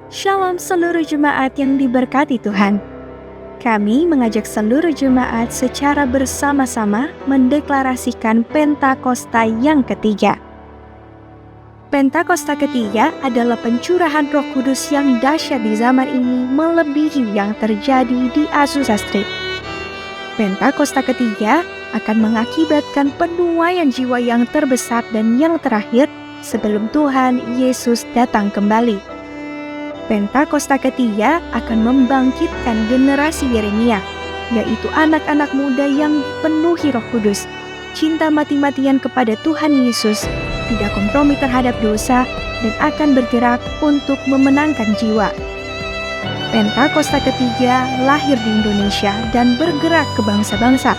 Shalom seluruh jemaat yang diberkati Tuhan. Kami mengajak seluruh jemaat secara bersama-sama mendeklarasikan Pentakosta yang ketiga. Pentakosta ketiga adalah pencurahan Roh Kudus yang dahsyat di zaman ini melebihi yang terjadi di Azusa Street. Pentakosta ketiga akan mengakibatkan penuaian jiwa yang terbesar dan yang terakhir sebelum Tuhan Yesus datang kembali. Pentakosta ketiga akan membangkitkan generasi Yeremia, yaitu anak-anak muda yang penuhi Roh Kudus, cinta mati-matian kepada Tuhan Yesus, tidak kompromi terhadap dosa, dan akan bergerak untuk memenangkan jiwa. Pentakosta ketiga lahir di Indonesia dan bergerak ke bangsa-bangsa.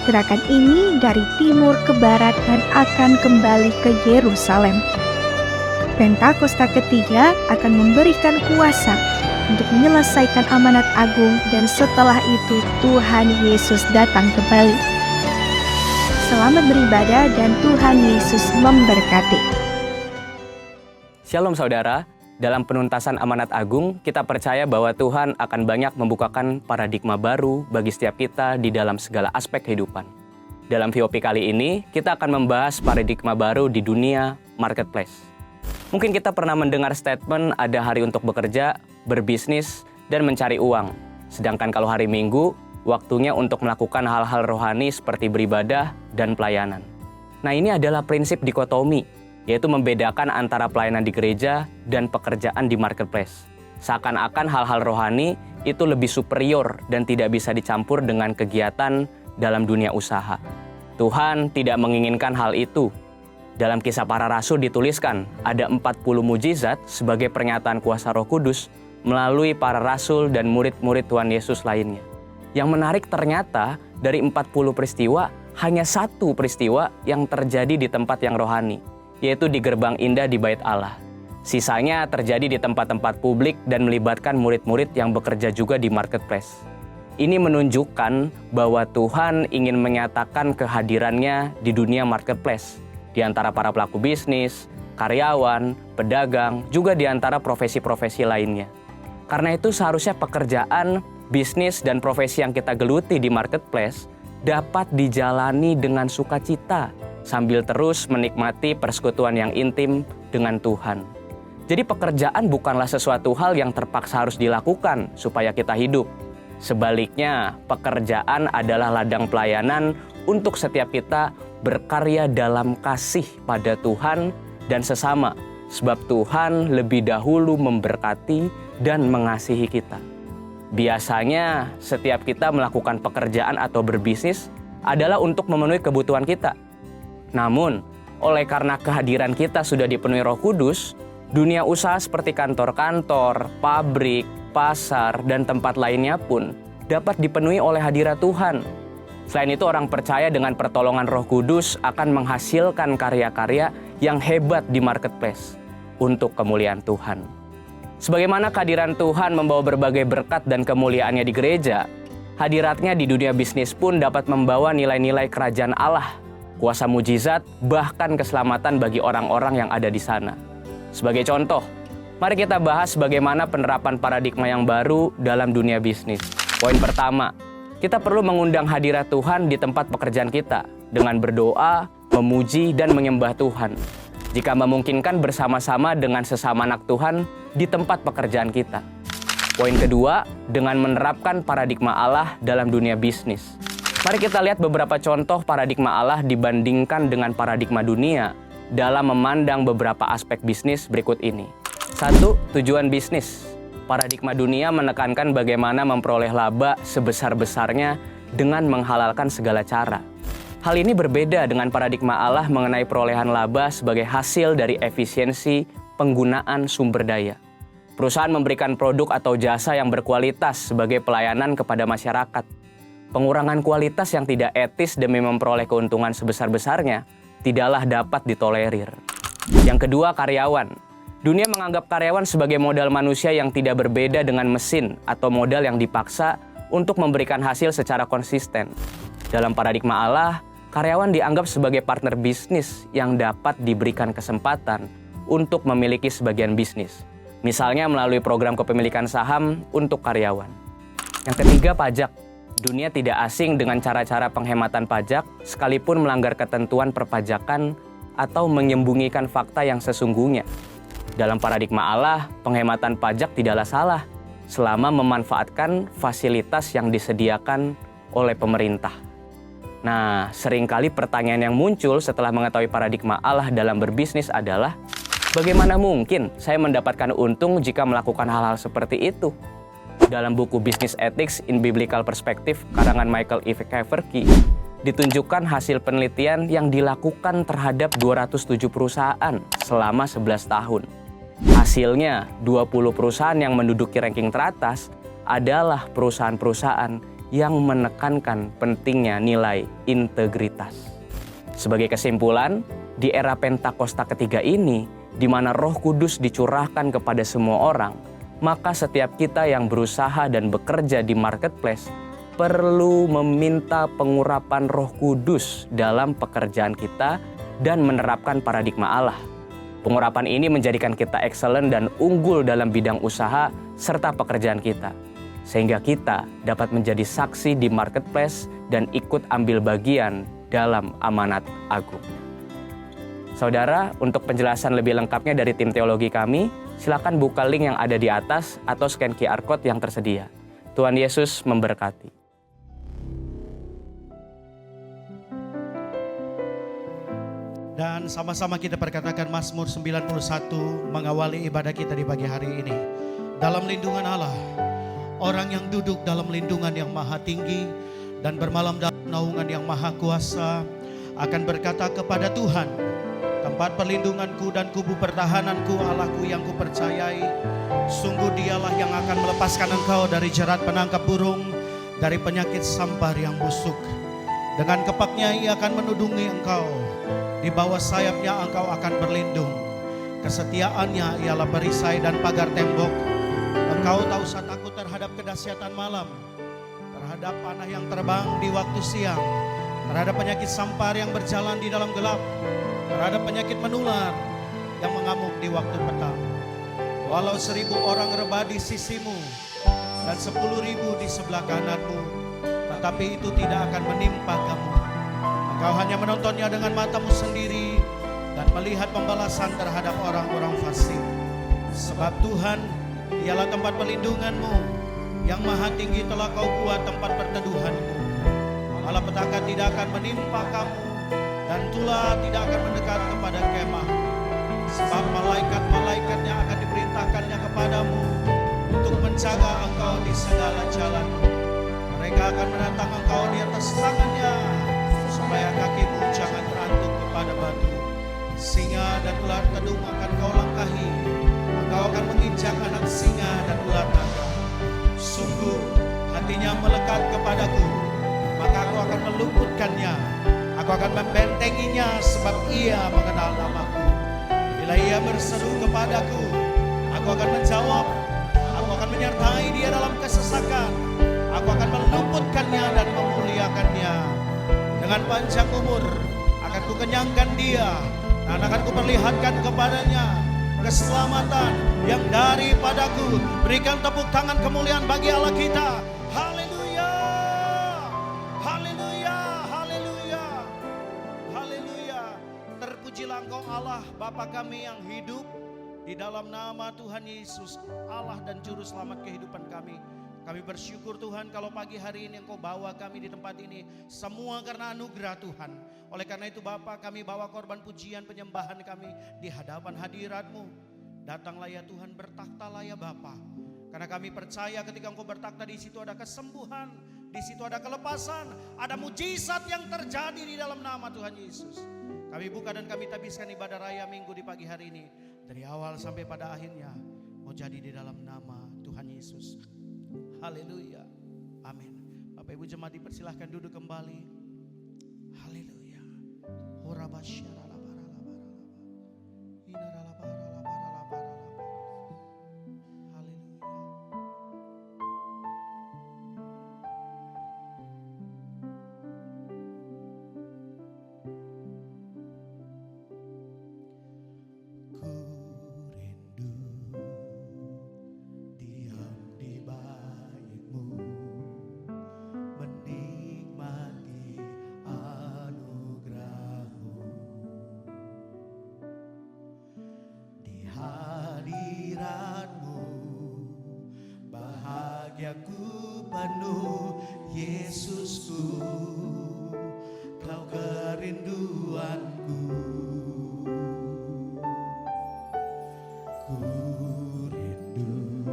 Gerakan ini dari timur ke barat dan akan kembali ke Yerusalem. Pentakosta ketiga akan memberikan kuasa untuk menyelesaikan amanat agung dan setelah itu Tuhan Yesus datang kembali. Selamat beribadah dan Tuhan Yesus memberkati. Shalom saudara, dalam penuntasan amanat agung kita percaya bahwa Tuhan akan banyak membukakan paradigma baru bagi setiap kita di dalam segala aspek kehidupan. Dalam VOP kali ini kita akan membahas paradigma baru di dunia marketplace. Mungkin kita pernah mendengar statement ada hari untuk bekerja, berbisnis, dan mencari uang. Sedangkan kalau hari Minggu, waktunya untuk melakukan hal-hal rohani seperti beribadah dan pelayanan. Nah, ini adalah prinsip dikotomi, yaitu membedakan antara pelayanan di gereja dan pekerjaan di marketplace. Seakan-akan hal-hal rohani itu lebih superior dan tidak bisa dicampur dengan kegiatan dalam dunia usaha. Tuhan tidak menginginkan hal itu. Dalam Kisah Para Rasul dituliskan, ada 40 mujizat sebagai pernyataan kuasa Roh Kudus melalui para rasul dan murid-murid Tuhan Yesus lainnya. Yang menarik ternyata dari 40 peristiwa, hanya satu peristiwa yang terjadi di tempat yang rohani, yaitu di gerbang indah di Bait Allah. Sisanya terjadi di tempat-tempat publik dan melibatkan murid-murid yang bekerja juga di marketplace. Ini menunjukkan bahwa Tuhan ingin menyatakan kehadirannya di dunia marketplace, di antara para pelaku bisnis, karyawan, pedagang, juga di antara profesi-profesi lainnya. Karena itu seharusnya pekerjaan, bisnis, dan profesi yang kita geluti di marketplace dapat dijalani dengan sukacita sambil terus menikmati persekutuan yang intim dengan Tuhan. Jadi pekerjaan bukanlah sesuatu hal yang terpaksa harus dilakukan supaya kita hidup. Sebaliknya, pekerjaan adalah ladang pelayanan untuk setiap kita berkarya dalam kasih pada Tuhan dan sesama, sebab Tuhan lebih dahulu memberkati dan mengasihi kita. Biasanya setiap kita melakukan pekerjaan atau berbisnis adalah untuk memenuhi kebutuhan kita. Namun, oleh karena kehadiran kita sudah dipenuhi Roh Kudus, dunia usaha seperti kantor-kantor, pabrik, pasar, dan tempat lainnya pun dapat dipenuhi oleh hadirat Tuhan. Selain itu, orang percaya dengan pertolongan Roh Kudus akan menghasilkan karya-karya yang hebat di marketplace untuk kemuliaan Tuhan. Sebagaimana kehadiran Tuhan membawa berbagai berkat dan kemuliaannya di gereja, hadiratnya di dunia bisnis pun dapat membawa nilai-nilai kerajaan Allah, kuasa mujizat, bahkan keselamatan bagi orang-orang yang ada di sana. Sebagai contoh, mari kita bahas bagaimana penerapan paradigma yang baru dalam dunia bisnis. Poin pertama, kita perlu mengundang hadirat Tuhan di tempat pekerjaan kita dengan berdoa, memuji, dan menyembah Tuhan. Jika memungkinkan bersama-sama dengan sesama anak Tuhan di tempat pekerjaan kita. Poin kedua, dengan menerapkan paradigma Allah dalam dunia bisnis. Mari kita lihat beberapa contoh paradigma Allah dibandingkan dengan paradigma dunia dalam memandang beberapa aspek bisnis berikut ini. 1. Tujuan bisnis. Paradigma dunia menekankan bagaimana memperoleh laba sebesar-besarnya dengan menghalalkan segala cara. Hal ini berbeda dengan paradigma Allah mengenai perolehan laba sebagai hasil dari efisiensi penggunaan sumber daya. Perusahaan memberikan produk atau jasa yang berkualitas sebagai pelayanan kepada masyarakat. Pengurangan kualitas yang tidak etis demi memperoleh keuntungan sebesar-besarnya tidaklah dapat ditolerir. Yang kedua, karyawan. Dunia menganggap karyawan sebagai modal manusia yang tidak berbeda dengan mesin atau modal yang dipaksa untuk memberikan hasil secara konsisten. Dalam paradigma Allah, karyawan dianggap sebagai partner bisnis yang dapat diberikan kesempatan untuk memiliki sebagian bisnis. Misalnya melalui program kepemilikan saham untuk karyawan. Yang ketiga, pajak. Dunia tidak asing dengan cara-cara penghematan pajak sekalipun melanggar ketentuan perpajakan atau menyembunyikan fakta yang sesungguhnya. Dalam paradigma Allah, penghematan pajak tidaklah salah selama memanfaatkan fasilitas yang disediakan oleh pemerintah. Nah, seringkali pertanyaan yang muncul setelah mengetahui paradigma Allah dalam berbisnis adalah, bagaimana mungkin saya mendapatkan untung jika melakukan hal-hal seperti itu? Dalam buku Business Ethics in Biblical Perspective karangan Michael E. Keverky, ditunjukkan hasil penelitian yang dilakukan terhadap 207 perusahaan selama 11 tahun. Hasilnya, 20 perusahaan yang menduduki ranking teratas adalah perusahaan-perusahaan yang menekankan pentingnya nilai integritas. Sebagai kesimpulan, di era Pentakosta ketiga ini, di mana Roh Kudus dicurahkan kepada semua orang, maka setiap kita yang berusaha dan bekerja di marketplace perlu meminta pengurapan Roh Kudus dalam pekerjaan kita dan menerapkan paradigma Allah. Pengurapan ini menjadikan kita excellent dan unggul dalam bidang usaha serta pekerjaan kita, sehingga kita dapat menjadi saksi di marketplace dan ikut ambil bagian dalam amanat agung. Saudara, untuk penjelasan lebih lengkapnya dari tim teologi kami, silakan buka link yang ada di atas atau scan QR Code yang tersedia. Tuhan Yesus memberkati. Dan sama-sama kita perkatakan Mazmur 91 mengawali ibadah kita di pagi hari ini. Dalam lindungan Allah, orang yang duduk dalam lindungan yang maha tinggi dan bermalam dalam naungan yang maha kuasa akan berkata kepada Tuhan, tempat perlindunganku dan kubu pertahananku, Allahku yang kupercayai, sungguh dialah yang akan melepaskan engkau dari jerat penangkap burung, dari penyakit sampar yang busuk. Dengan kepaknya ia akan menudungi engkau, di bawah sayapnya engkau akan berlindung. Kesetiaannya ialah perisai dan pagar tembok. Engkau tak usah takut terhadap kedahsyatan malam, terhadap panah yang terbang di waktu siang, terhadap penyakit sampar yang berjalan di dalam gelap, terhadap penyakit menular yang mengamuk di waktu petang. Walau 1000 orang rebah di sisimu dan 10.000 di sebelah kananmu, tetapi itu tidak akan menimpa kamu. Engkau hanya menontonnya dengan matamu sendiri dan melihat pembalasan terhadap orang-orang fasik. Sebab Tuhan ialah tempat perlindunganmu, yang maha tinggi telah kau buat tempat perteduhanmu. Malapetaka tidak akan menimpa kamu, dan tulah tidak akan mendekat kepada kemah. Sebab malaikat-malaikatnya akan diperintahkannya kepadamu untuk menjaga engkau di segala jalanmu. Mereka akan menatang engkau di atas tangannya, supaya kakimu jangan terantuk kepada batu. Singa dan ular tedung akan kau langkahi. Engkau akan menginjak anak singa dan ular naga. Sungguh hatinya melekat kepadaku, maka aku akan meluputkannya. Aku akan membentenginya, sebab ia mengenal namaku. Bila ia berseru kepadaku, aku akan menjawab. Aku akan menyertai dia dalam kesesakan. Aku akan meluputkannya dan memuliakannya. Dengan panjang umur akan kukenyangkan dia, dan akan kuperlihatkan kepadanya keselamatan yang daripadaku. Berikan tepuk tangan kemuliaan bagi Allah kita. Haleluya, haleluya, haleluya, haleluya. Terpujilah Engkau Allah Bapa kami yang hidup, di dalam nama Tuhan Yesus, Allah dan Juru Selamat kehidupan kami. Kami bersyukur Tuhan kalau pagi hari ini Engkau bawa kami di tempat ini, semua karena anugerah Tuhan. Oleh karena itu Bapa, kami bawa korban pujian penyembahan kami di hadapan hadirat-Mu. Datanglah ya Tuhan, bertakhtalah ya Bapa. Karena kami percaya ketika Engkau bertakhta, di situ ada kesembuhan, di situ ada kelepasan, ada mujizat yang terjadi di dalam nama Tuhan Yesus. Kami buka dan kami tabiskan ibadah raya minggu di pagi hari ini, dari awal sampai pada akhirnya mau jadi di dalam nama Tuhan Yesus. Haleluya, amin. Bapak Ibu jemaat dipersilahkan duduk kembali. Haleluya. Ku rindu bahagiaku penuh Yesusku, Kau kerinduanku. Ku rindu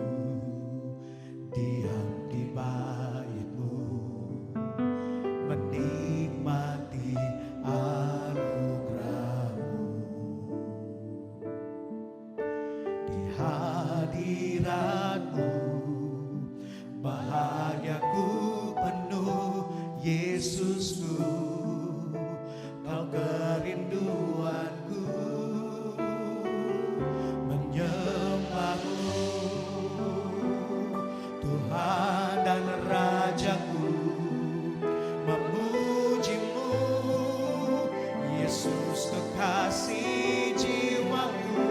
diam di bait-Mu, menikmati anugerah-Mu. Di hadirat-Mu bahagiaku penuh Yesusku, Kau kerinduanku. Menyembah-Mu Tuhan dan Rajaku, memuji-Mu Yesus kekasih jiwaku,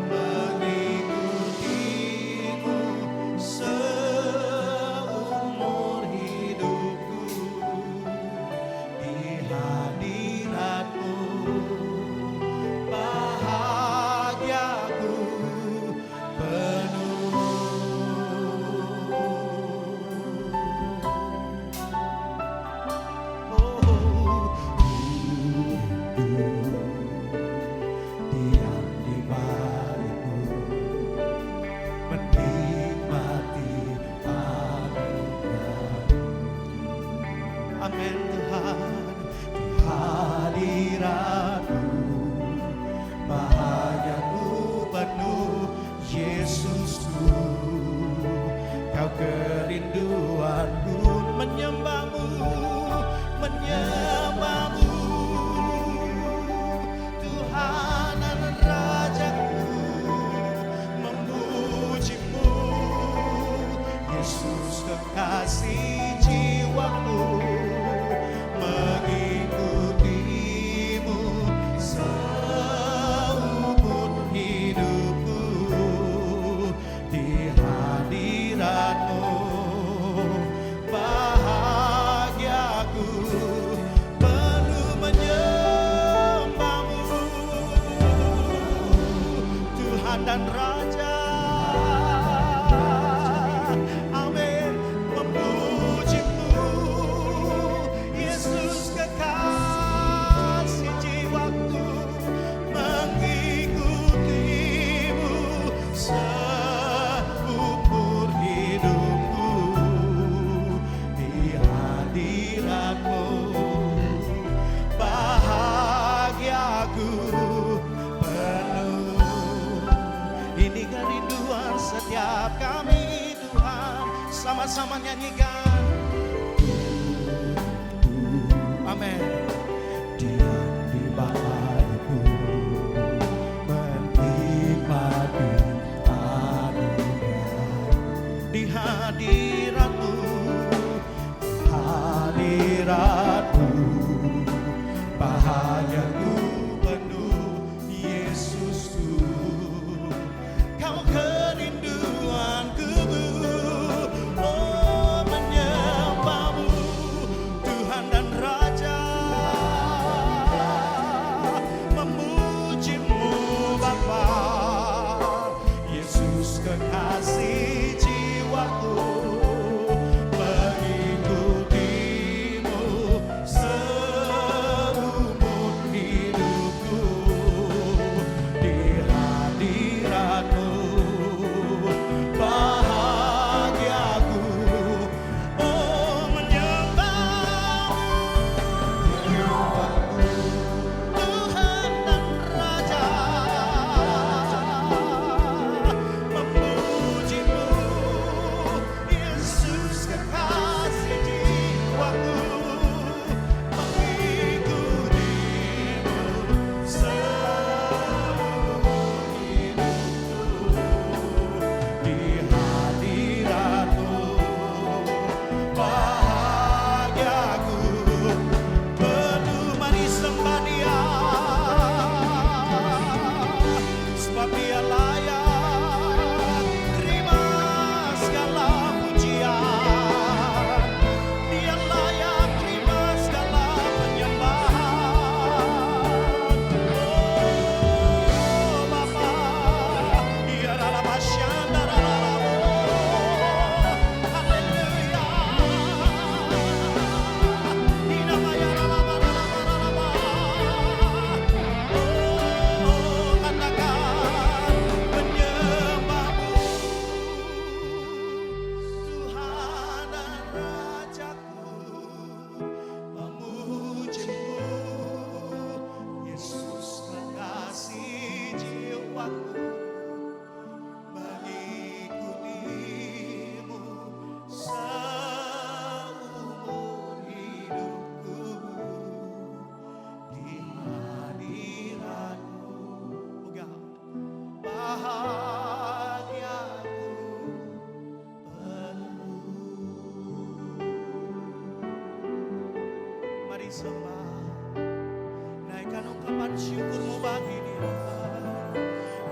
mengikutimu seumur hidupku. Di hadirat-Mu bahagiaku penuh. Oh, diam di bait-Mu, menikmati anugerah-Mu. Amin Tuhan. Di hadirat-Mu bahagiaku penuh Yesusku, Kau kerinduanku. Menyembah-Mu, menyembah-Mu Tuhan dan Rajaku, memuji-Mu Yesus kekasih jiwaku, mengikutimu seumur hidupku. Di hadirat-Mu bahagiaku penuh. Menyembah-Mu Tuhan dan Raja. Amin. Memuji-Mu Yesus kekasih jiwaku, mengikutimu seumur hidupku. Di hadirat-Mu bahagiaku penuh. Ini kerinduan setiap kami Tuhan, sama-sama nyanyikan. Amin. Diam di bait-Mu, menikmati anugerah. Di hadirat-Mu, hadirat-Mu bahagiaku penuh Yesusku, Kau kerinduanku. Oh, menyembah-Mu Tuhan dan Raja. bahagiaku penuh. Mari sembah, naikkan ungkapan syukurmu bagi Dia,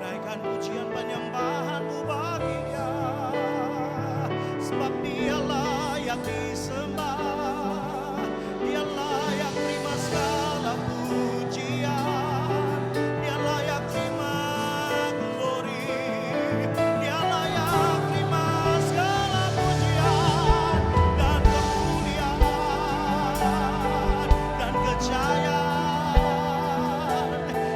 naikkan pujian penyembahanmu bagi Dia, sebab Dia layak disembah, Dia layak terima segala pujian, Dia layak terima glory, Dia layak terima segala pujian dan kemuliaan dan kejayaan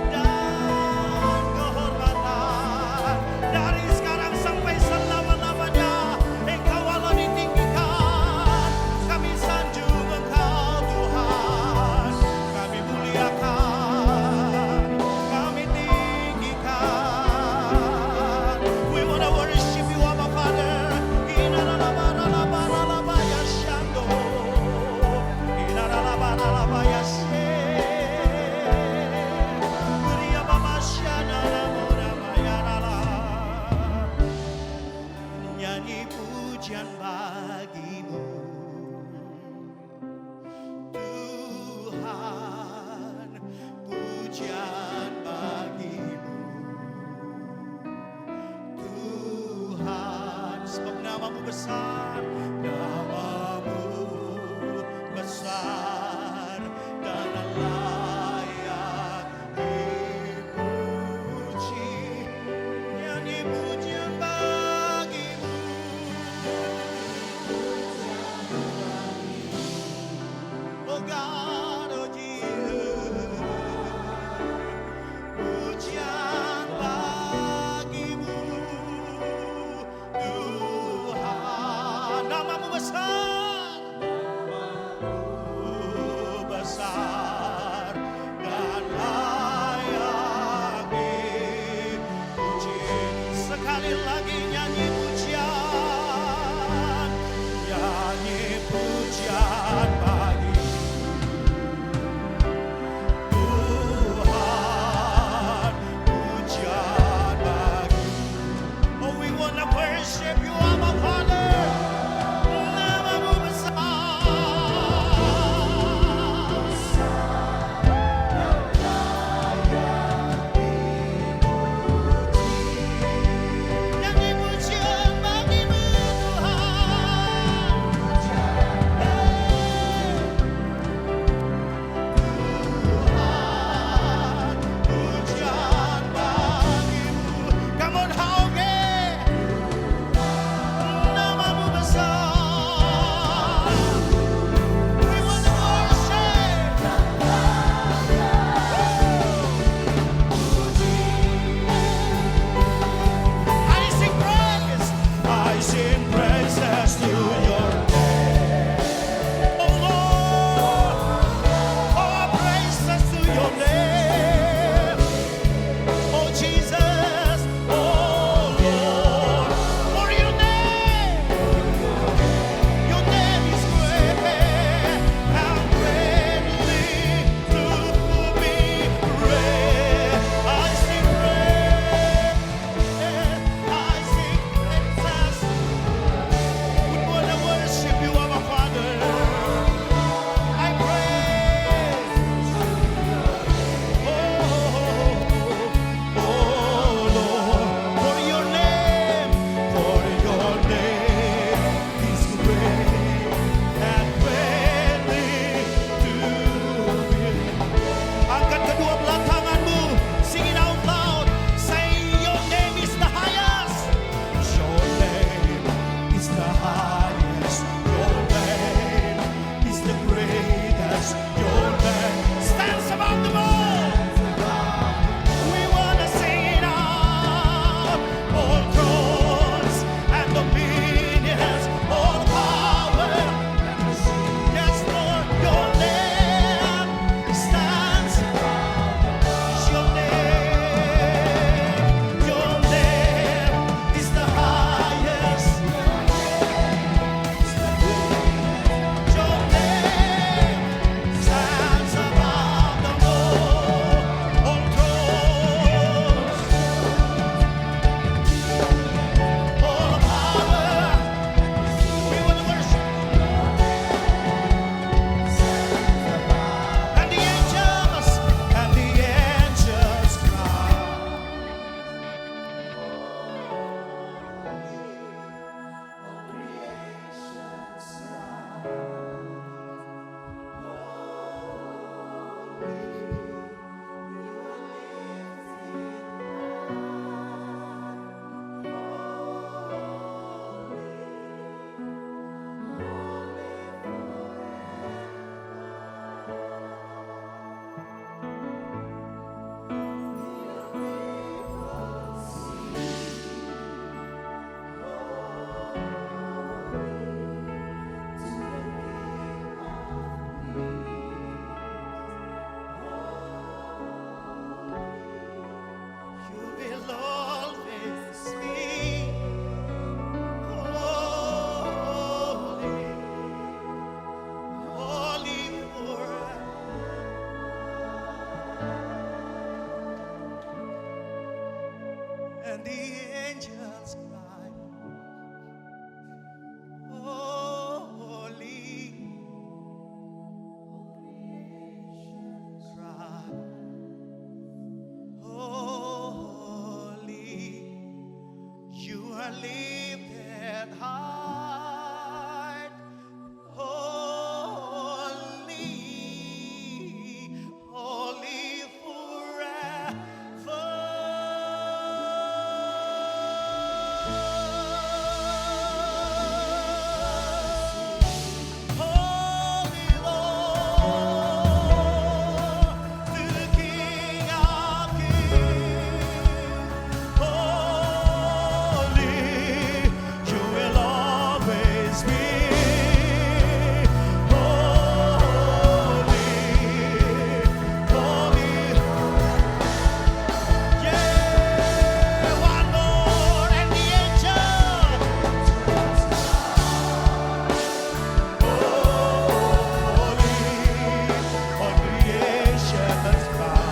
dan kehormatan dari sekarang sampai selama-lamanya. Engkau Allah ditinggikan, kami sanjung Engkau Tuhan, kami muliakan, kami tinggikan. We want to worship you, Abba Father. Inaralabaralabaralabaya shando, inaralabaralabaya she, Kuria Baba Shana Namora Mayarala. Nyanyi pujian bagimu Tuhan, pujian bagimu Tuhan, sebab namamu besar, namamu besar dan layak dipuji. Nyanyi pujian bagimu, oh God, oh Jesus, pujian bagimu Tuhan, namamu besar, besar dan layak dipuji. Sekali lagi nyanyi pujian, nyanyi pujian bagi Tuhan, pujian bagi. Oh, we wanna worship you, Abba Father. Namamu besar, nyanyi and the angels cry, holy, cry, holy, you are lifted high, holy, holy forever. Holy Lord, to the King of Kings. Holy, you will always be. Holy, holy. Yeah, one more and the angels. Holy, all creation must bow.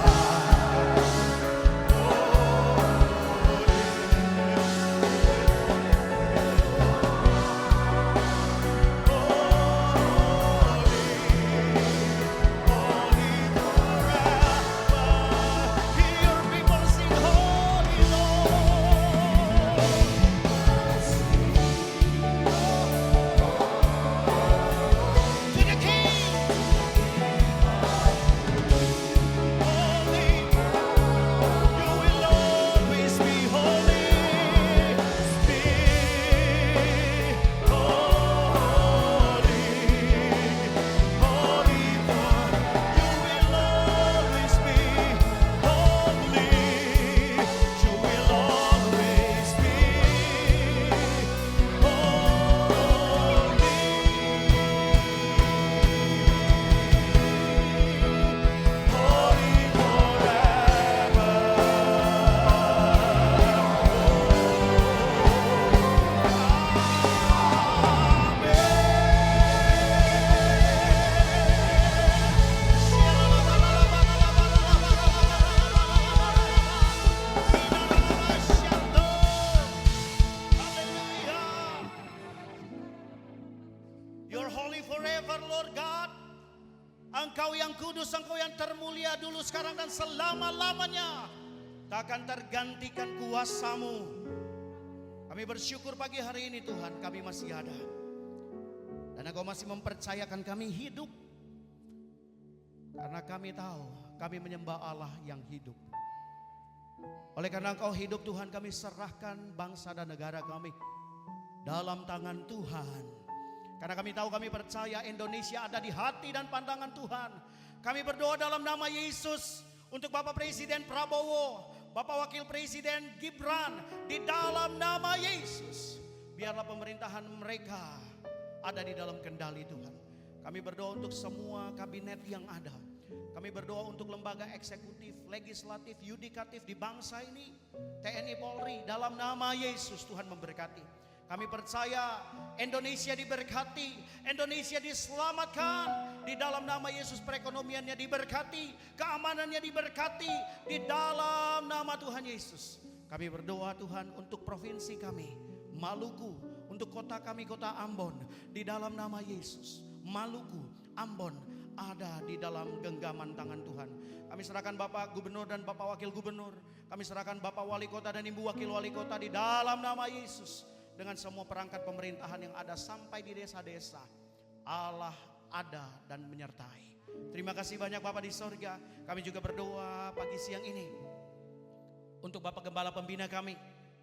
You're holy forever, Lord God. Engkau yang kudus, Engkau yang termulia dulu, sekarang, dan selama-lamanya. Takkan tergantikan kuasa-Mu. Kami bersyukur pagi hari ini Tuhan, kami masih ada. Dan Engkau masih mempercayakan kami hidup. Karena kami tahu, kami menyembah Allah yang hidup. Oleh karena Engkau hidup Tuhan, kami serahkan bangsa dan negara kami dalam tangan Tuhan. Karena kami tahu, kami percaya Indonesia ada di hati dan pandangan Tuhan. Kami berdoa dalam nama Yesus untuk Bapak Presiden Prabowo, Bapak Wakil Presiden Gibran, di dalam nama Yesus. Biarlah pemerintahan mereka ada di dalam kendali Tuhan. Kami berdoa untuk semua kabinet yang ada. Kami berdoa untuk lembaga eksekutif, legislatif, yudikatif di bangsa ini, TNI Polri, dalam nama Yesus Tuhan memberkati. Kami percaya Indonesia diberkati, Indonesia diselamatkan. Di dalam nama Yesus perekonomiannya diberkati, keamanannya diberkati di dalam nama Tuhan Yesus. Kami berdoa Tuhan untuk provinsi kami, Maluku, untuk kota kami, kota Ambon, di dalam nama Yesus. Maluku, Ambon ada di dalam genggaman tangan Tuhan. Kami serahkan Bapak Gubernur dan Bapak Wakil Gubernur. Kami serahkan Bapak Wali Kota dan Ibu Wakil Wali Kota di dalam nama Yesus. Dengan semua perangkat pemerintahan yang ada sampai di desa-desa, Allah ada dan menyertai. Terima kasih banyak Bapak di sorga. Kami juga berdoa pagi siang ini untuk Bapak Gembala Pembina kami,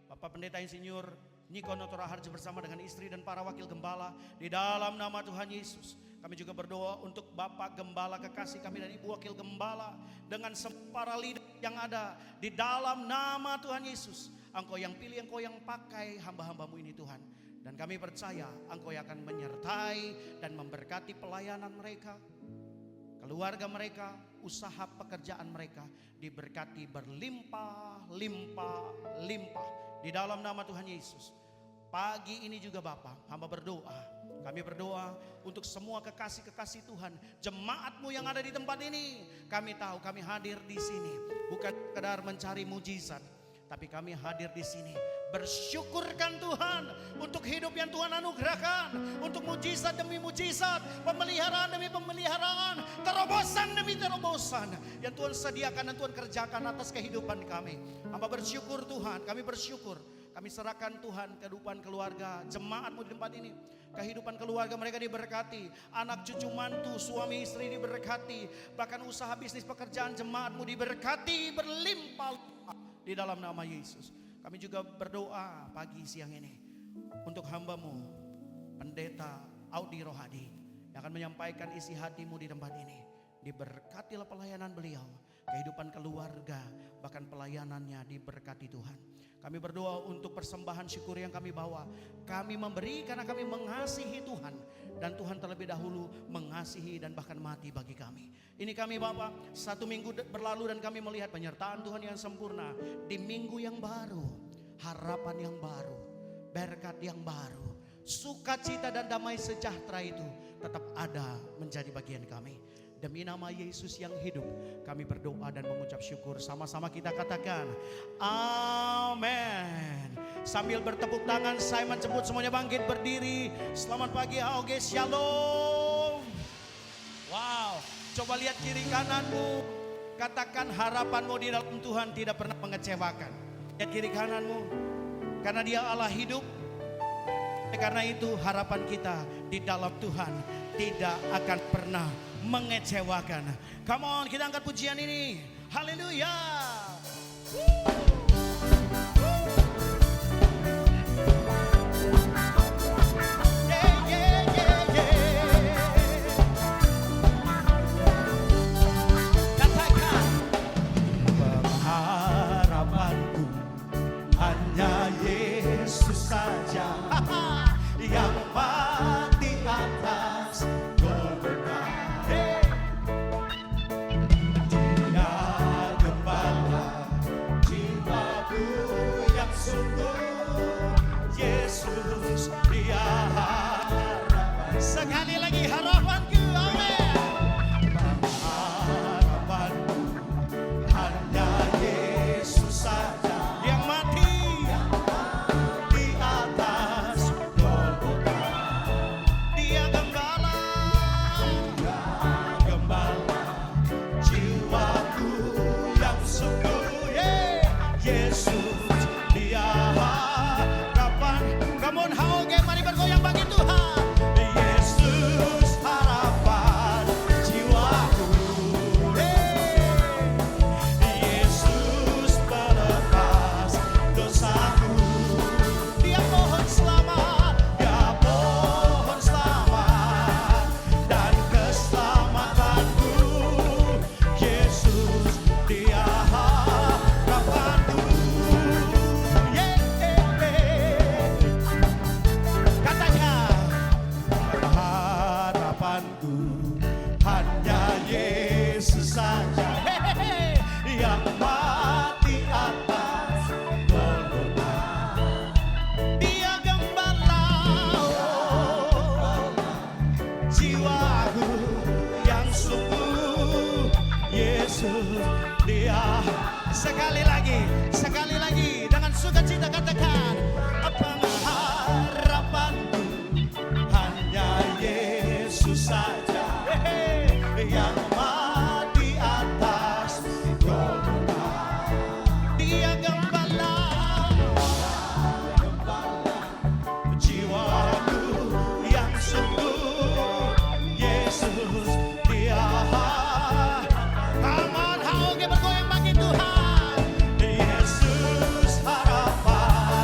Bapak Pendeta Insinyur Niko Notora Harjo bersama dengan istri dan para wakil gembala di dalam nama Tuhan Yesus. Kami juga berdoa untuk Bapak Gembala kekasih kami dan Ibu Wakil Gembala dengan para leader yang ada di dalam nama Tuhan Yesus. Engkau yang pilih, Engkau yang pakai hamba-hambamu ini Tuhan. Dan kami percaya Engkau yang akan menyertai dan memberkati pelayanan mereka, keluarga mereka, usaha pekerjaan mereka diberkati berlimpah-limpah di dalam nama Tuhan Yesus. Pagi ini juga Bapak, hamba berdoa, kami berdoa untuk semua kekasih-kekasih Tuhan, jemaat-Mu yang ada di tempat ini. Kami tahu kami hadir di sini bukan sekedar mencari mujizat, Tapi kami hadir di sini bersyukurkan Tuhan untuk hidup yang Tuhan anugerahkan, untuk mujizat demi mujizat, pemeliharaan demi pemeliharaan, terobosan demi terobosan yang Tuhan sediakan dan Tuhan kerjakan atas kehidupan kami. Hamba bersyukur Tuhan, kami bersyukur. Kami serahkan Tuhan kehidupan keluarga jemaatmu di tempat ini. Kehidupan keluarga mereka diberkati, anak cucu mantu, suami istri diberkati, bahkan usaha bisnis pekerjaan jemaatmu diberkati berlimpah di dalam nama Yesus. Kami juga berdoa pagi siang ini untuk hambamu Pendeta Audi Rohadi yang akan menyampaikan isi hatimu di tempat ini. Diberkatilah pelayanan beliau, kehidupan keluarga, bahkan pelayanannya diberkati Tuhan. Kami berdoa untuk persembahan syukur yang kami bawa. Kami memberi karena kami mengasihi Tuhan. Dan Tuhan terlebih dahulu mengasihi dan bahkan mati bagi kami. Ini kami Bapak, 1 minggu berlalu dan kami melihat penyertaan Tuhan yang sempurna. Di minggu yang baru, harapan yang baru, berkat yang baru, sukacita dan damai sejahtera itu tetap ada menjadi bagian kami. Demi nama Yesus yang hidup, kami berdoa dan mengucap syukur. Sama-sama kita katakan, amin. Sambil bertepuk tangan, saya menjemput semuanya bangkit berdiri. Selamat pagi AOG, shalom. Wow, coba lihat kiri kananmu. Katakan harapanmu di dalam Tuhan tidak pernah mengecewakan. Lihat kiri kananmu, karena Dia Allah hidup. Karena itu harapan kita di dalam Tuhan tidak akan pernah mengecewakan. Come on, kita angkat pujian ini. Haleluya. Katakan, pengharapanku hanya Yesus saja yang mati atas Golgota. Dia gembala jiwaku yang sungguh. Yesus Dia harapan. Sekali lagi harapanku, amin. Harapanku hanya Yesus saja yang mati di atas Golgota. Dia gembala jiwaku yang sungguh. Yesus Dia harapan. Come on, HOG, mari bergoyang bagi Tuhan. Yesus harapan jiwaku. Yesus pelepas dosaku. Dia pohon selamat, Dia pohon selamat dan keselamatanku. Yesus Dia harapanku. Katakan, harapanku hanya Yesus saja yang mati atas Golgota. Dia gembala jiwaku yang sungguh. Yesus Dia. Sekali lagi dengan sukacita katakan, pengharapanku hanya Yesus saja yang mati atas Golgota. Dia gembala jiwaku yang sungguh. Yesus Dia. Come on, HOG bergoyang bagi Tuhan. Yesus harapan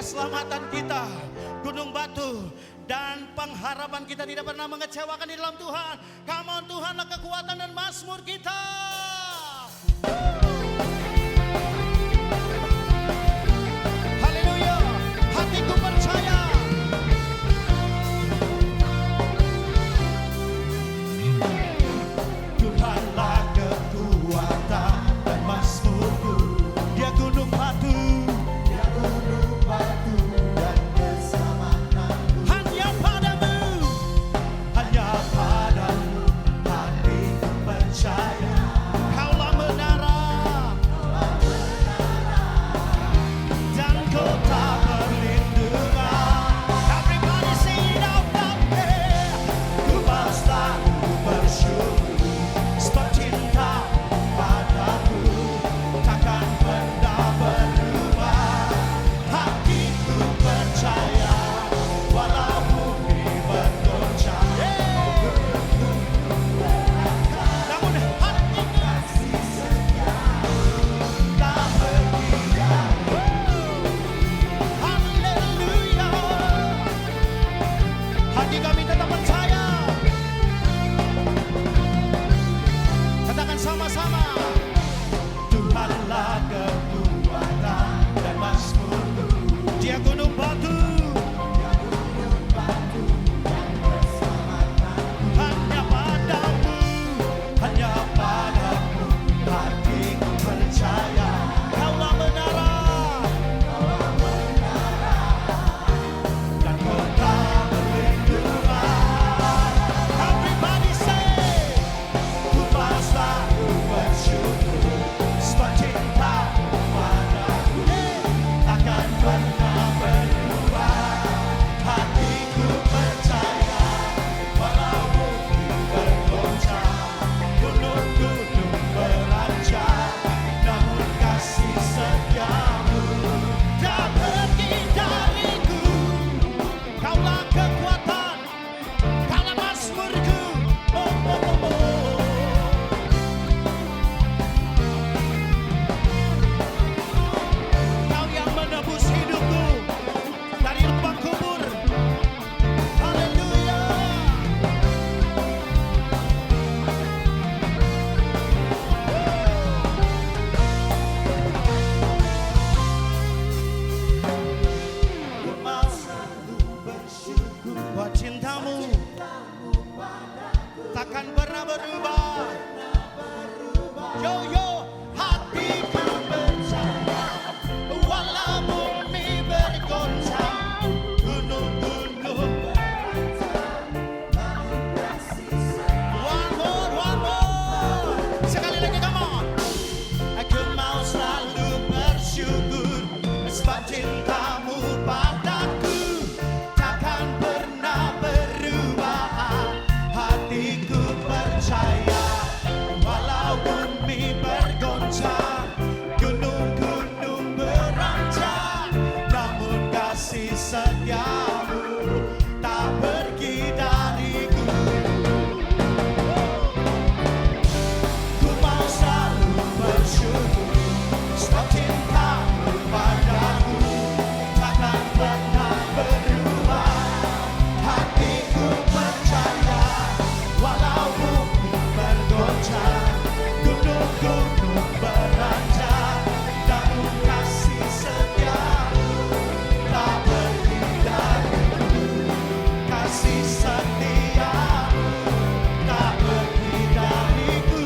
keselamatan kita, gunung batu, dan pengharapan kita tidak pernah mengecewakan di dalam Tuhan. Come on, Tuhanlah kekuatan dan mazmur kita. Haleluya, hatiku percaya. Tuhanlah kekuatan dan mazmurku. Dia gunung batu, dan keselamatanku. Hanya padamu, hanya padamu hatiku percaya. Kaulah menara, dan kota perlindungan. Everybody sing it out loud, yeah. Ku mau selalu bersyukur, sebab cinta padaku takkan pernah berubah. Hatiku percaya, walau bumi bergoncang, namun hatiku kasih setiamu tak berhijau. Haleluya, hati kami tetap percaya. Katakan sama-sama. Tuhanlah kekuatan dan mazmurku. Dia gunung batu, hanya padamu, hanya padamu hatiku percaya. Kaulah menara, dan kota perlindungan. Everybody say, ku mau selalu bersyukur, sebab cinta padaku takkan pernah berubah. Hatiku percaya, walau bumi bergoncang, gunung-gunung beranjak, namun kasih setiamu tak pergi dariku. Kaulah kekuatan, kaulah mazmurku. Oh, oh, oh, oh. Kau yang menebus hidupku dari lubang kubur. Haleluya. Ku mau selalu bersyukur buat cintamu takkan pernah berubah. Yo yo, hatiku percaya, walau bumi bergoncang, gunung-gunung beranjak, namun kasih setiamu. One more. Sekali lagi, come on. Aku mau selalu bersyukur, sebab cintamu padaku takkan pernah berubah. Hatiku percaya, walau bumi bergoncang, gunung-gunung beranjak, namun kasih setiamu tak pergi dariku. Ku mau selalu bersyukur, sebab cintamu padaku takkan pernah berubah. Hatiku percaya, walau bumi bergoncang, gunung-gunung beranjak, namun kasih setiamu tak pergi dariku. Kasih setiamu tak pergi dariku.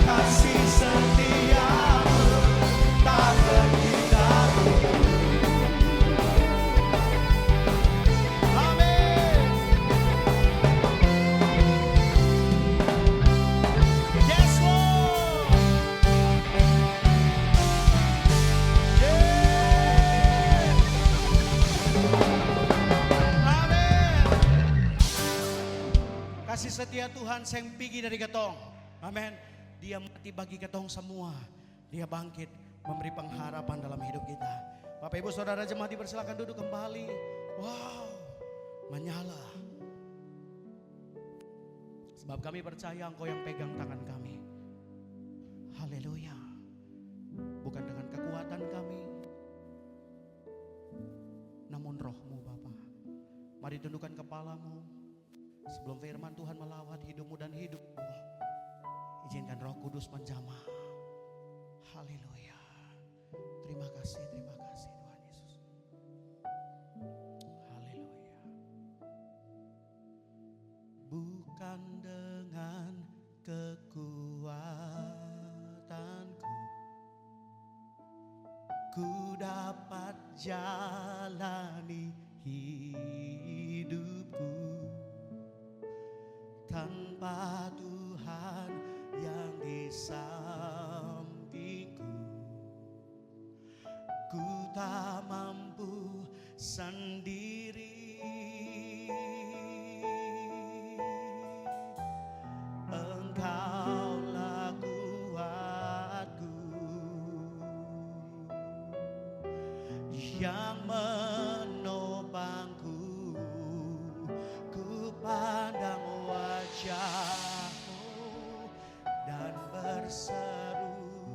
Kasih setiamu tak pergi dariku. Amin. Yes, Lord. Yeah. Amin. Kasih setia Tuhan sing pigi dari ketong. Amin. Dia mati bagi ketong semua. Dia bangkit memberi pengharapan dalam hidup kita. Bapak Ibu Saudara jemaat dipersilakan duduk kembali. Wow, menyala. Sebab kami percaya Engkau yang pegang tangan kami. Haleluya. Bukan dengan kekuatan kami, Mari tundukkan kepalamu. Sebelum firman Tuhan melawat hidupmu dan hidupmu, izinkan Roh Kudus menjamah. Haleluya. Terima kasih Tuhan Yesus. Haleluya. Bukan dengan kekuatanku ku dapat jalani hidupku tanpa Tuhan yang di sampingku. Ku tak mampu sendiri. Engkaulah kuatku yang menopangku. Ku pandang wajah-Mu dan berseru,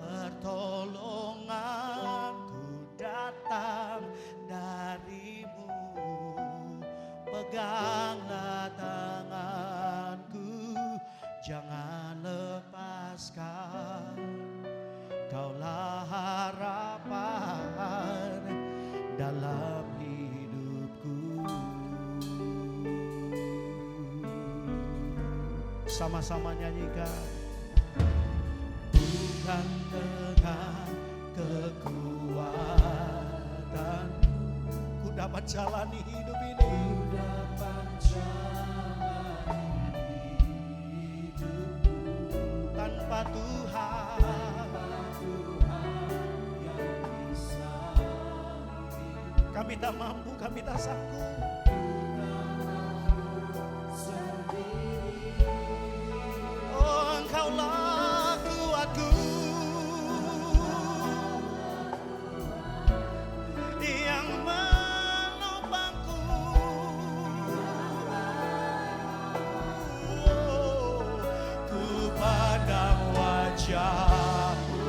pertolonganku datang dari-Mu. Peganglah tanganku, jangan lepaskan. Kaulah harapan dalam hidupku. Sama-sama nyanyikan. Bukan dengan kekuatan ku dapat jalani hidup ini. Ku dapat jalani hidupku tanpa Tuhan yang bisa. Kami tak mampu, kami tak sanggup. Oh, Engkaulah kuatku yang menopangku. Oh, ku pandang wajah-Mu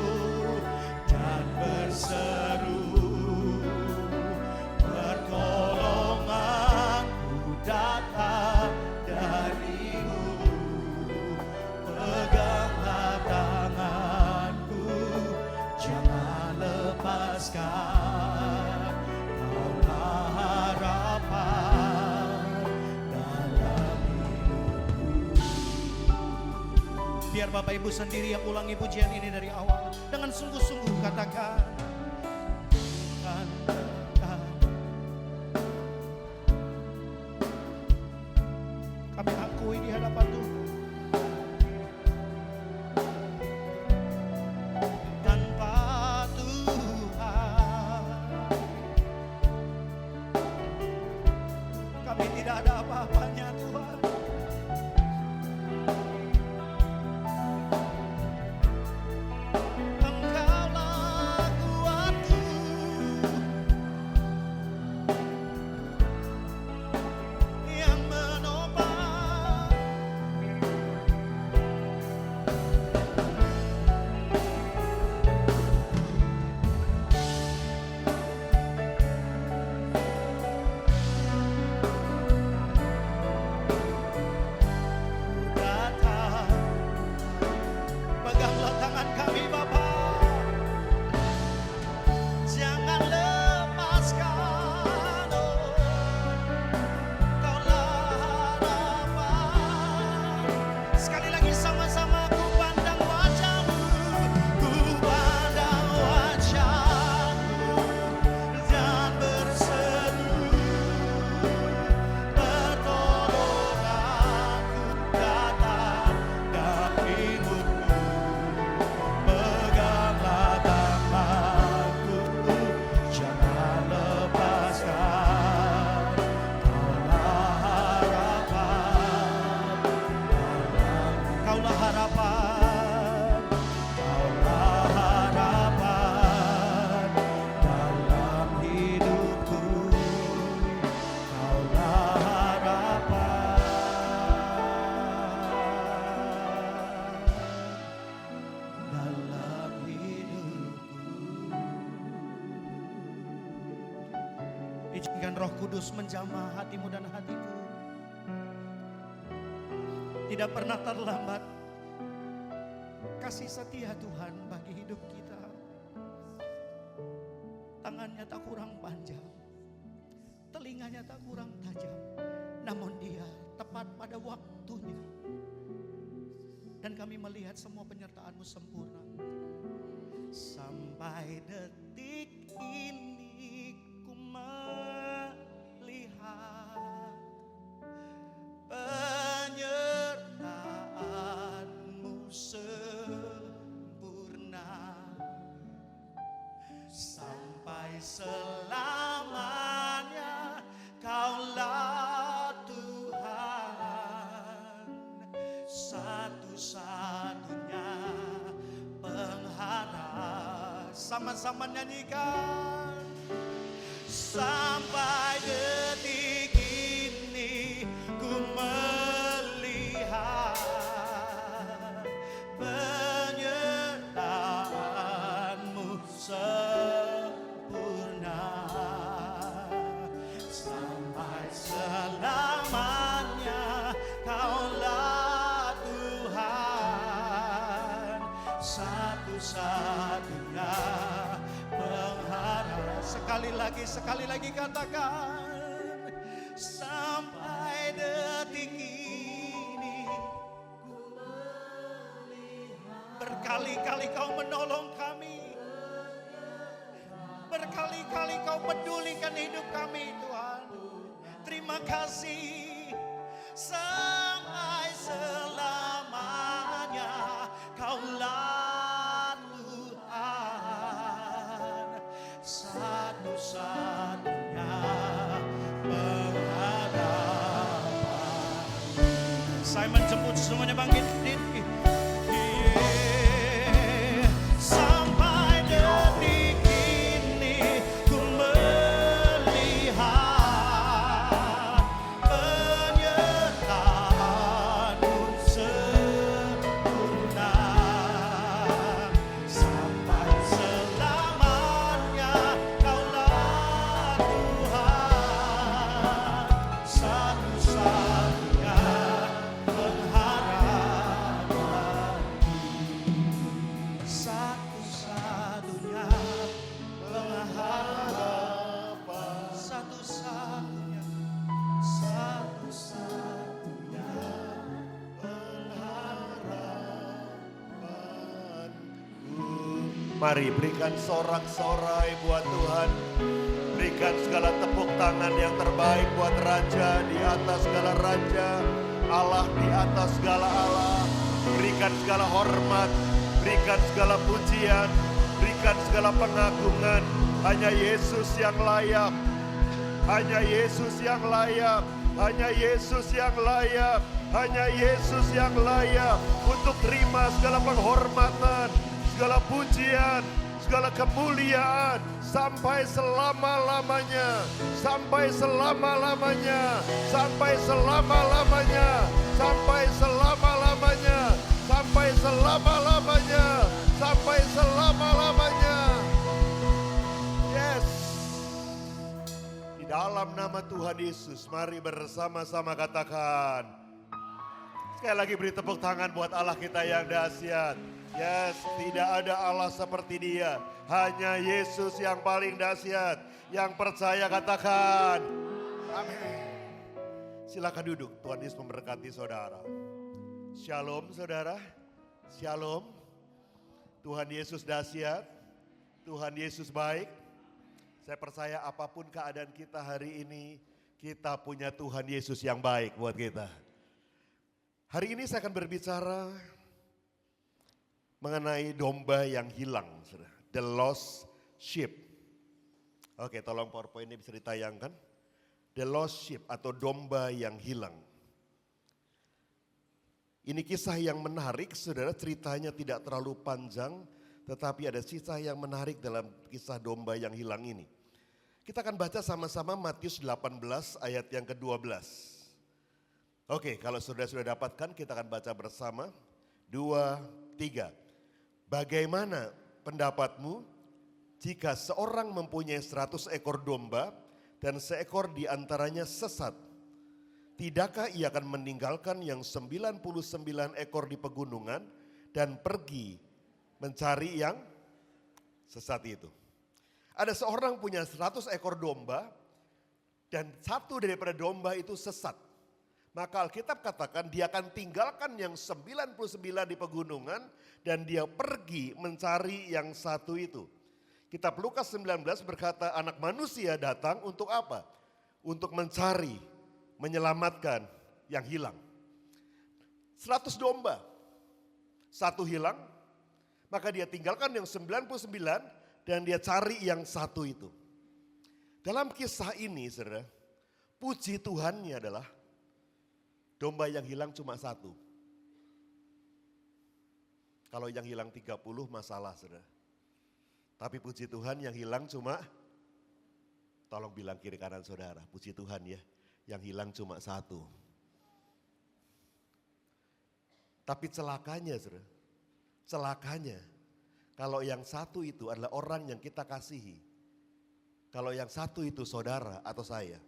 dan berseru, pertolonganku datang dari-Mu. Peganglah tanganku, jangan lepaskan. Kaulah harapan dalam hidupku. Biar Bapak Ibu sendiri yang ulangi pujian ini dari awal. Dengan sungguh-sungguh katakan, kami akui di hadapan Tuhan. Tanpa Tuhan kami tidak ada apa-apanya Tuhan. Engkaulah kuatku yang menopang. Izinkan Roh Kudus menjamah hatimu dan hatiku. Tidak pernah terlambat kasih setia Tuhan bagi hidup kita. Tangannya tak kurang panjang, telinganya tak kurang tajam, namun Dia tepat pada waktunya. Dan kami melihat semua penyertaan-Mu sempurna. Sampai detik ini ku melihat penyertaan-Mu sempurna. Sampai selamanya Kaulah Tuhan, satu-satunya pengharap. Sama-sama nyanyikan. Sampai detik ini ku melihat penyertaan-Mu sempurna. Sampai selamanya Kaulah Tuhan, satu-satunya pengharap. Sekali lagi katakan. Sampai detik ini ku melihat. Berkali-kali Kau menolong kami, berkali-kali Kau pedulikan hidup kami Tuhan. Terima kasih. Sampai selamanya Kaulah Tuhan, satu-satunya pengharapan. Saya menjemput semuanya bangkit. Sampai detik ini ku melihat penyertaan-Mu sempurna. Sampai selamanya Kaulah Tuhan, satu-satunya pengharapan. Satu-satunya pengharapan. Satu-satunya pengharapan. Mari berikan sorak-sorai buat Tuhan. Berikan segala tepuk tangan yang terbaik buat Raja di atas segala Raja, Allah di atas segala Allah. Berikan segala hormat, berikan segala pujian, berikan segala pengagungan. Hanya Yesus yang layak, hanya Yesus yang layak, hanya Yesus yang layak, hanya Yesus yang layak untuk terima segala penghormatan, segala pujian, segala kemuliaan sampai selama-lamanya, sampai selama-lamanya, sampai selama-lamanya, sampai selama-lamanya, sampai selama-lamanya, sampai selama-lamanya. Yes. Di dalam nama Tuhan Yesus, mari bersama-sama katakan. Sekali lagi beri tepuk tangan buat Allah kita yang dahsyat. Yes, tidak ada Allah seperti Dia. Hanya Yesus yang paling dahsyat. Yang percaya katakan. Amin. Silakan duduk, Tuhan Yesus memberkati saudara. Shalom saudara. Shalom. Tuhan Yesus dahsyat. Tuhan Yesus baik. Saya percaya apapun keadaan kita hari ini, kita punya Tuhan Yesus yang baik buat kita. Hari ini saya akan berbicara mengenai domba yang hilang, the lost sheep. Oke, tolong PowerPoint ini bisa ditayangkan. The lost sheep atau domba yang hilang. Ini kisah yang menarik, saudara, ceritanya tidak terlalu panjang, tetapi ada kisah yang menarik dalam kisah domba yang hilang ini. Kita akan baca sama-sama Matius 18 ayat yang ke-12. Oke, kalau saudara sudah dapatkan, kita akan baca bersama. 2, 3. Bagaimana pendapatmu jika seorang mempunyai 100 ekor domba, dan seekor di antaranya sesat. Tidakkah ia akan meninggalkan yang 99 ekor di pegunungan dan pergi mencari yang sesat itu? Ada seorang punya 100 ekor domba dan satu daripada domba itu sesat. Maka Alkitab katakan dia akan tinggalkan yang 99 di pegunungan dan dia pergi mencari yang satu itu. Kitab Lukas 19 berkata anak manusia datang untuk apa? Untuk mencari, menyelamatkan yang hilang. 100 domba, satu hilang, maka dia tinggalkan yang 99 dan dia cari yang satu itu. Dalam kisah ini saudara, puji Tuhannya adalah domba yang hilang cuma satu. Kalau yang hilang 30 masalah saudara. Tapi puji Tuhan yang hilang cuma, tolong bilang kiri kanan saudara, puji Tuhan ya, yang hilang cuma satu. Tapi celakanya saudara, celakanya kalau yang satu itu adalah orang yang kita kasihi. Kalau yang satu itu saudara atau saya.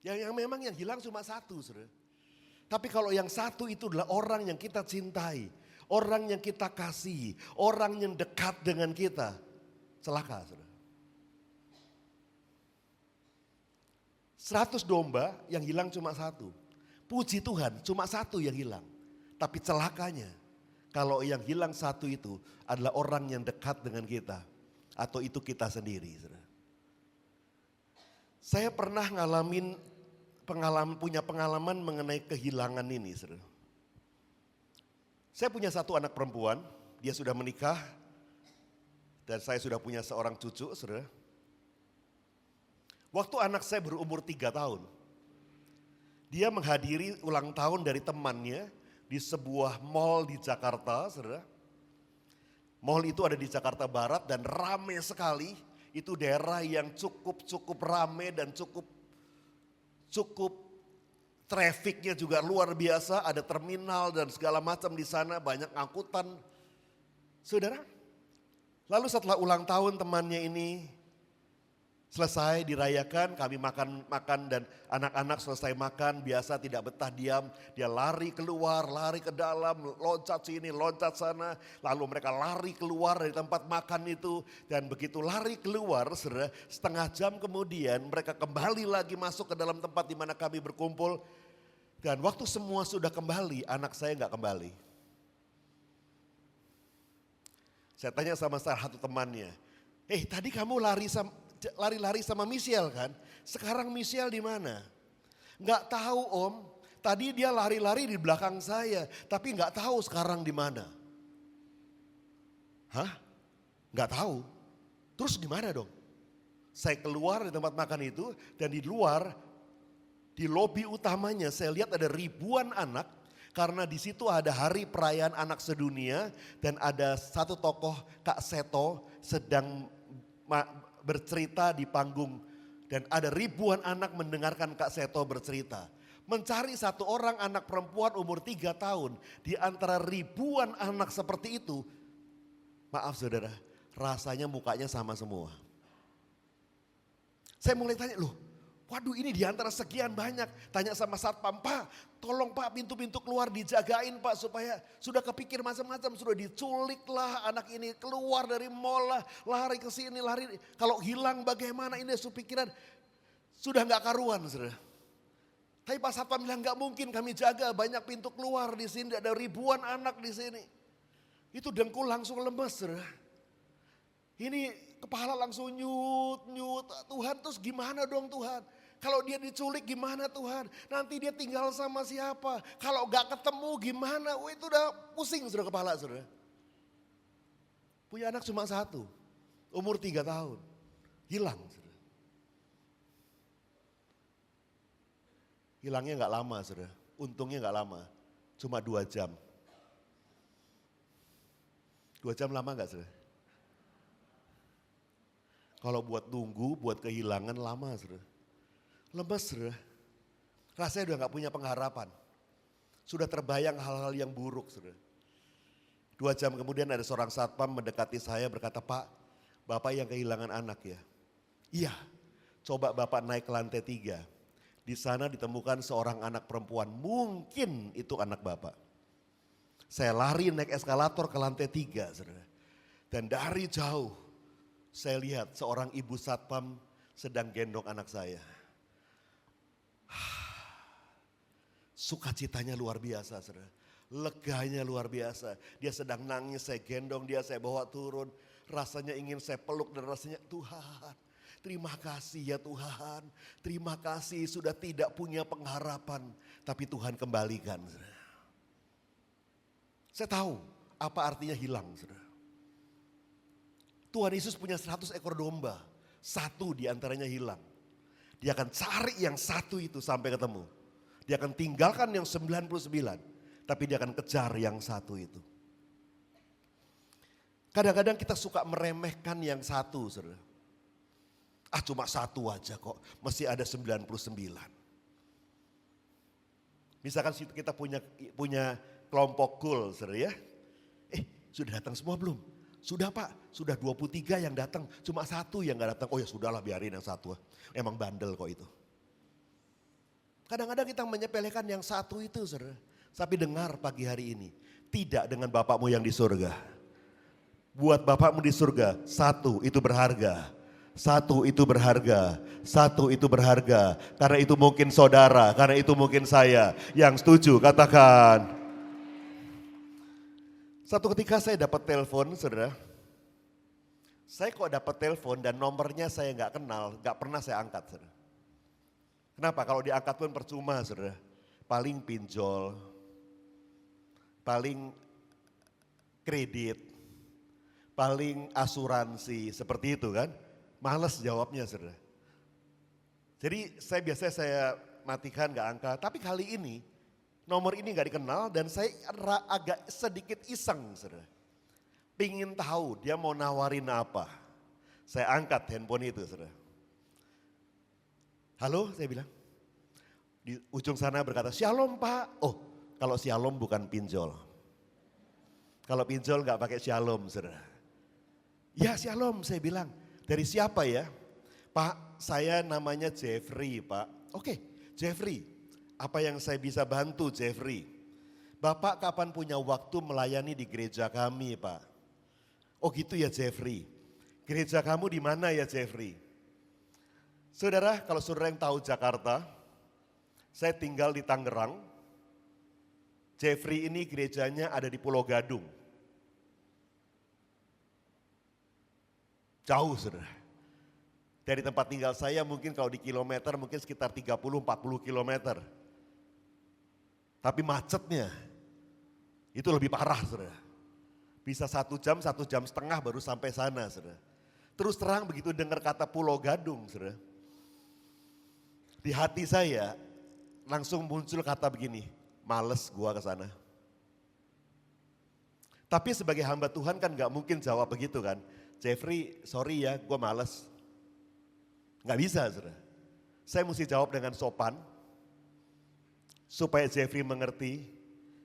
Yang memang yang hilang cuma satu saudara. Tapi kalau yang satu itu adalah orang yang kita cintai. Orang yang kita kasihi, orang yang dekat dengan kita, celaka saudara. 100 domba yang hilang cuma satu. Puji Tuhan cuma satu yang hilang. Tapi celakanya kalau yang hilang satu itu adalah orang yang dekat dengan kita. Atau itu kita sendiri saudara. Saya pernah punya pengalaman mengenai kehilangan ini saudara. Saya punya satu anak perempuan, dia sudah menikah dan saya sudah punya seorang cucu, saudara. Waktu anak saya berumur 3 tahun, dia menghadiri ulang tahun dari temannya di sebuah mall di Jakarta, saudara. Mall itu ada di Jakarta Barat dan ramai sekali, itu daerah yang cukup ramai dan cukup trafficnya juga luar biasa, ada terminal dan segala macam di sana, banyak angkutan. Saudara, lalu setelah ulang tahun temannya ini selesai dirayakan, kami makan dan anak-anak selesai makan, biasa tidak betah diam, dia lari keluar, lari ke dalam, loncat sini, loncat sana, lalu mereka lari keluar dari tempat makan itu, dan begitu lari keluar, saudara, setengah jam kemudian mereka kembali lagi masuk ke dalam tempat di mana kami berkumpul. Dan waktu semua sudah kembali, anak saya nggak kembali. Saya tanya sama salah satu temannya, tadi kamu lari-lari sama Michelle kan? Sekarang Michelle di mana? Nggak tahu om, tadi dia lari-lari di belakang saya, tapi nggak tahu sekarang di mana. Hah? Nggak tahu. Terus gimana dong? Saya keluar dari tempat makan itu dan di luar, di lobi utamanya saya lihat ada ribuan anak karena di situ ada hari perayaan anak sedunia dan ada satu tokoh Kak Seto sedang bercerita di panggung dan ada ribuan anak mendengarkan Kak Seto bercerita. Mencari satu orang anak perempuan umur 3 tahun di antara ribuan anak seperti itu, maaf saudara, rasanya mukanya sama semua. Saya mulai tanya, loh waduh ini di antara sekian banyak. Tanya sama satpam, Pak tolong Pak pintu-pintu keluar dijagain Pak supaya sudah kepikir macam-macam. Sudah diculik lah anak ini, keluar dari mall lah, lari ke sini, lari. Kalau hilang bagaimana ini pikiran. Sudah gak karuan saudara. Tapi Pak satpam bilang gak mungkin kami jaga, banyak pintu keluar di sini, ada ribuan anak di sini. Itu dengkul langsung lemes saudara. Ini kepala langsung nyut. Tuhan terus gimana dong Tuhan? Kalau dia diculik gimana Tuhan? Nanti dia tinggal sama siapa? Kalau gak ketemu gimana? Itu udah pusing sudah kepala saudara. Punya anak cuma satu, umur 3 tahun. Hilang saudara. Hilangnya gak lama saudara. Untungnya gak lama, cuma 2 jam. 2 jam lama gak saudara? Kalau buat nunggu, buat kehilangan lama saudara. Lemes saudara. Rasanya udah gak punya pengharapan. Sudah terbayang hal-hal yang buruk saudara. 2 jam kemudian ada seorang satpam mendekati saya berkata, Pak, Bapak yang kehilangan anak ya? Iya, Coba Bapak naik ke lantai 3. Di sana ditemukan seorang anak perempuan, mungkin itu anak Bapak. Saya lari naik eskalator ke lantai 3, saudara. Dan dari jauh saya lihat seorang ibu satpam sedang gendong anak saya. Sukacitanya luar biasa, saudara. Leganya luar biasa. Dia sedang nangis, saya gendong dia, saya bawa turun. Rasanya ingin saya peluk dan rasanya, Tuhan, terima kasih ya Tuhan. Terima kasih sudah tidak punya pengharapan, tapi Tuhan kembalikan, saudara. Saya tahu apa artinya hilang, saudara. Tuhan Yesus punya 100 ekor domba, satu diantaranya hilang. Dia akan cari yang satu itu sampai ketemu. Dia akan tinggalkan yang 99, tapi dia akan kejar yang satu itu. Kadang-kadang kita suka meremehkan yang satu, saudara. Cuma satu aja kok, masih ada 99. Misalkan kita punya kelompok goal, saudara ya. Sudah datang semua belum? Sudah Pak, sudah 23 yang datang, cuma satu yang gak datang. Oh ya sudahlah, biarin yang satu. Emang bandel kok itu. Kadang-kadang kita menyepelekan yang satu itu, saudara. Tapi dengar pagi hari ini, tidak dengan Bapakmu yang di surga. Buat Bapakmu di surga, satu itu berharga. Satu itu berharga, satu itu berharga. Karena itu mungkin saudara, karena itu mungkin saya. Yang setuju katakan. Satu ketika saya dapat telepon, saudara. Saya kok dapat telepon dan nomornya saya nggak kenal, nggak pernah saya angkat, saudara. Kenapa? Kalau diangkat pun percuma, saudara. Paling pinjol, paling kredit, paling asuransi, seperti itu kan. Males jawabnya, saudara. Jadi biasanya saya matikan nggak angkat, tapi kali ini nomor ini nggak dikenal dan saya agak sedikit iseng, saudara. Pingin tahu dia mau nawarin apa. Saya angkat handphone itu, saudara. Halo, saya bilang. Di ujung sana berkata, Shalom Pak. Oh, kalau Shalom bukan pinjol. Kalau pinjol nggak pakai Shalom, saudara. Ya Shalom, saya bilang. Dari siapa ya? Pak, saya namanya Jeffrey, Pak. Oke, Jeffrey. Apa yang saya bisa bantu, Jeffrey? Bapak kapan punya waktu melayani di gereja kami, Pak? Oh gitu ya, Jeffrey. Gereja kamu di mana ya, Jeffrey? Saudara, kalau saudara yang tahu Jakarta, saya tinggal di Tangerang. Jeffrey ini gerejanya ada di Pulau Gadung. Jauh, saudara. Dari tempat tinggal saya mungkin kalau di kilometer mungkin sekitar 30-40 kilometer. Tapi macetnya itu lebih parah, saudara. Bisa 1 jam, 1 jam setengah baru sampai sana, saudara. Terus terang begitu dengar kata Pulau Gadung, saudara. Di hati saya langsung muncul kata begini, males gua ke sana. Tapi sebagai hamba Tuhan kan gak mungkin jawab begitu kan. Jeffrey, sorry ya, gua males. Gak bisa, saudara. Saya mesti jawab dengan sopan. Supaya Jeffrey mengerti,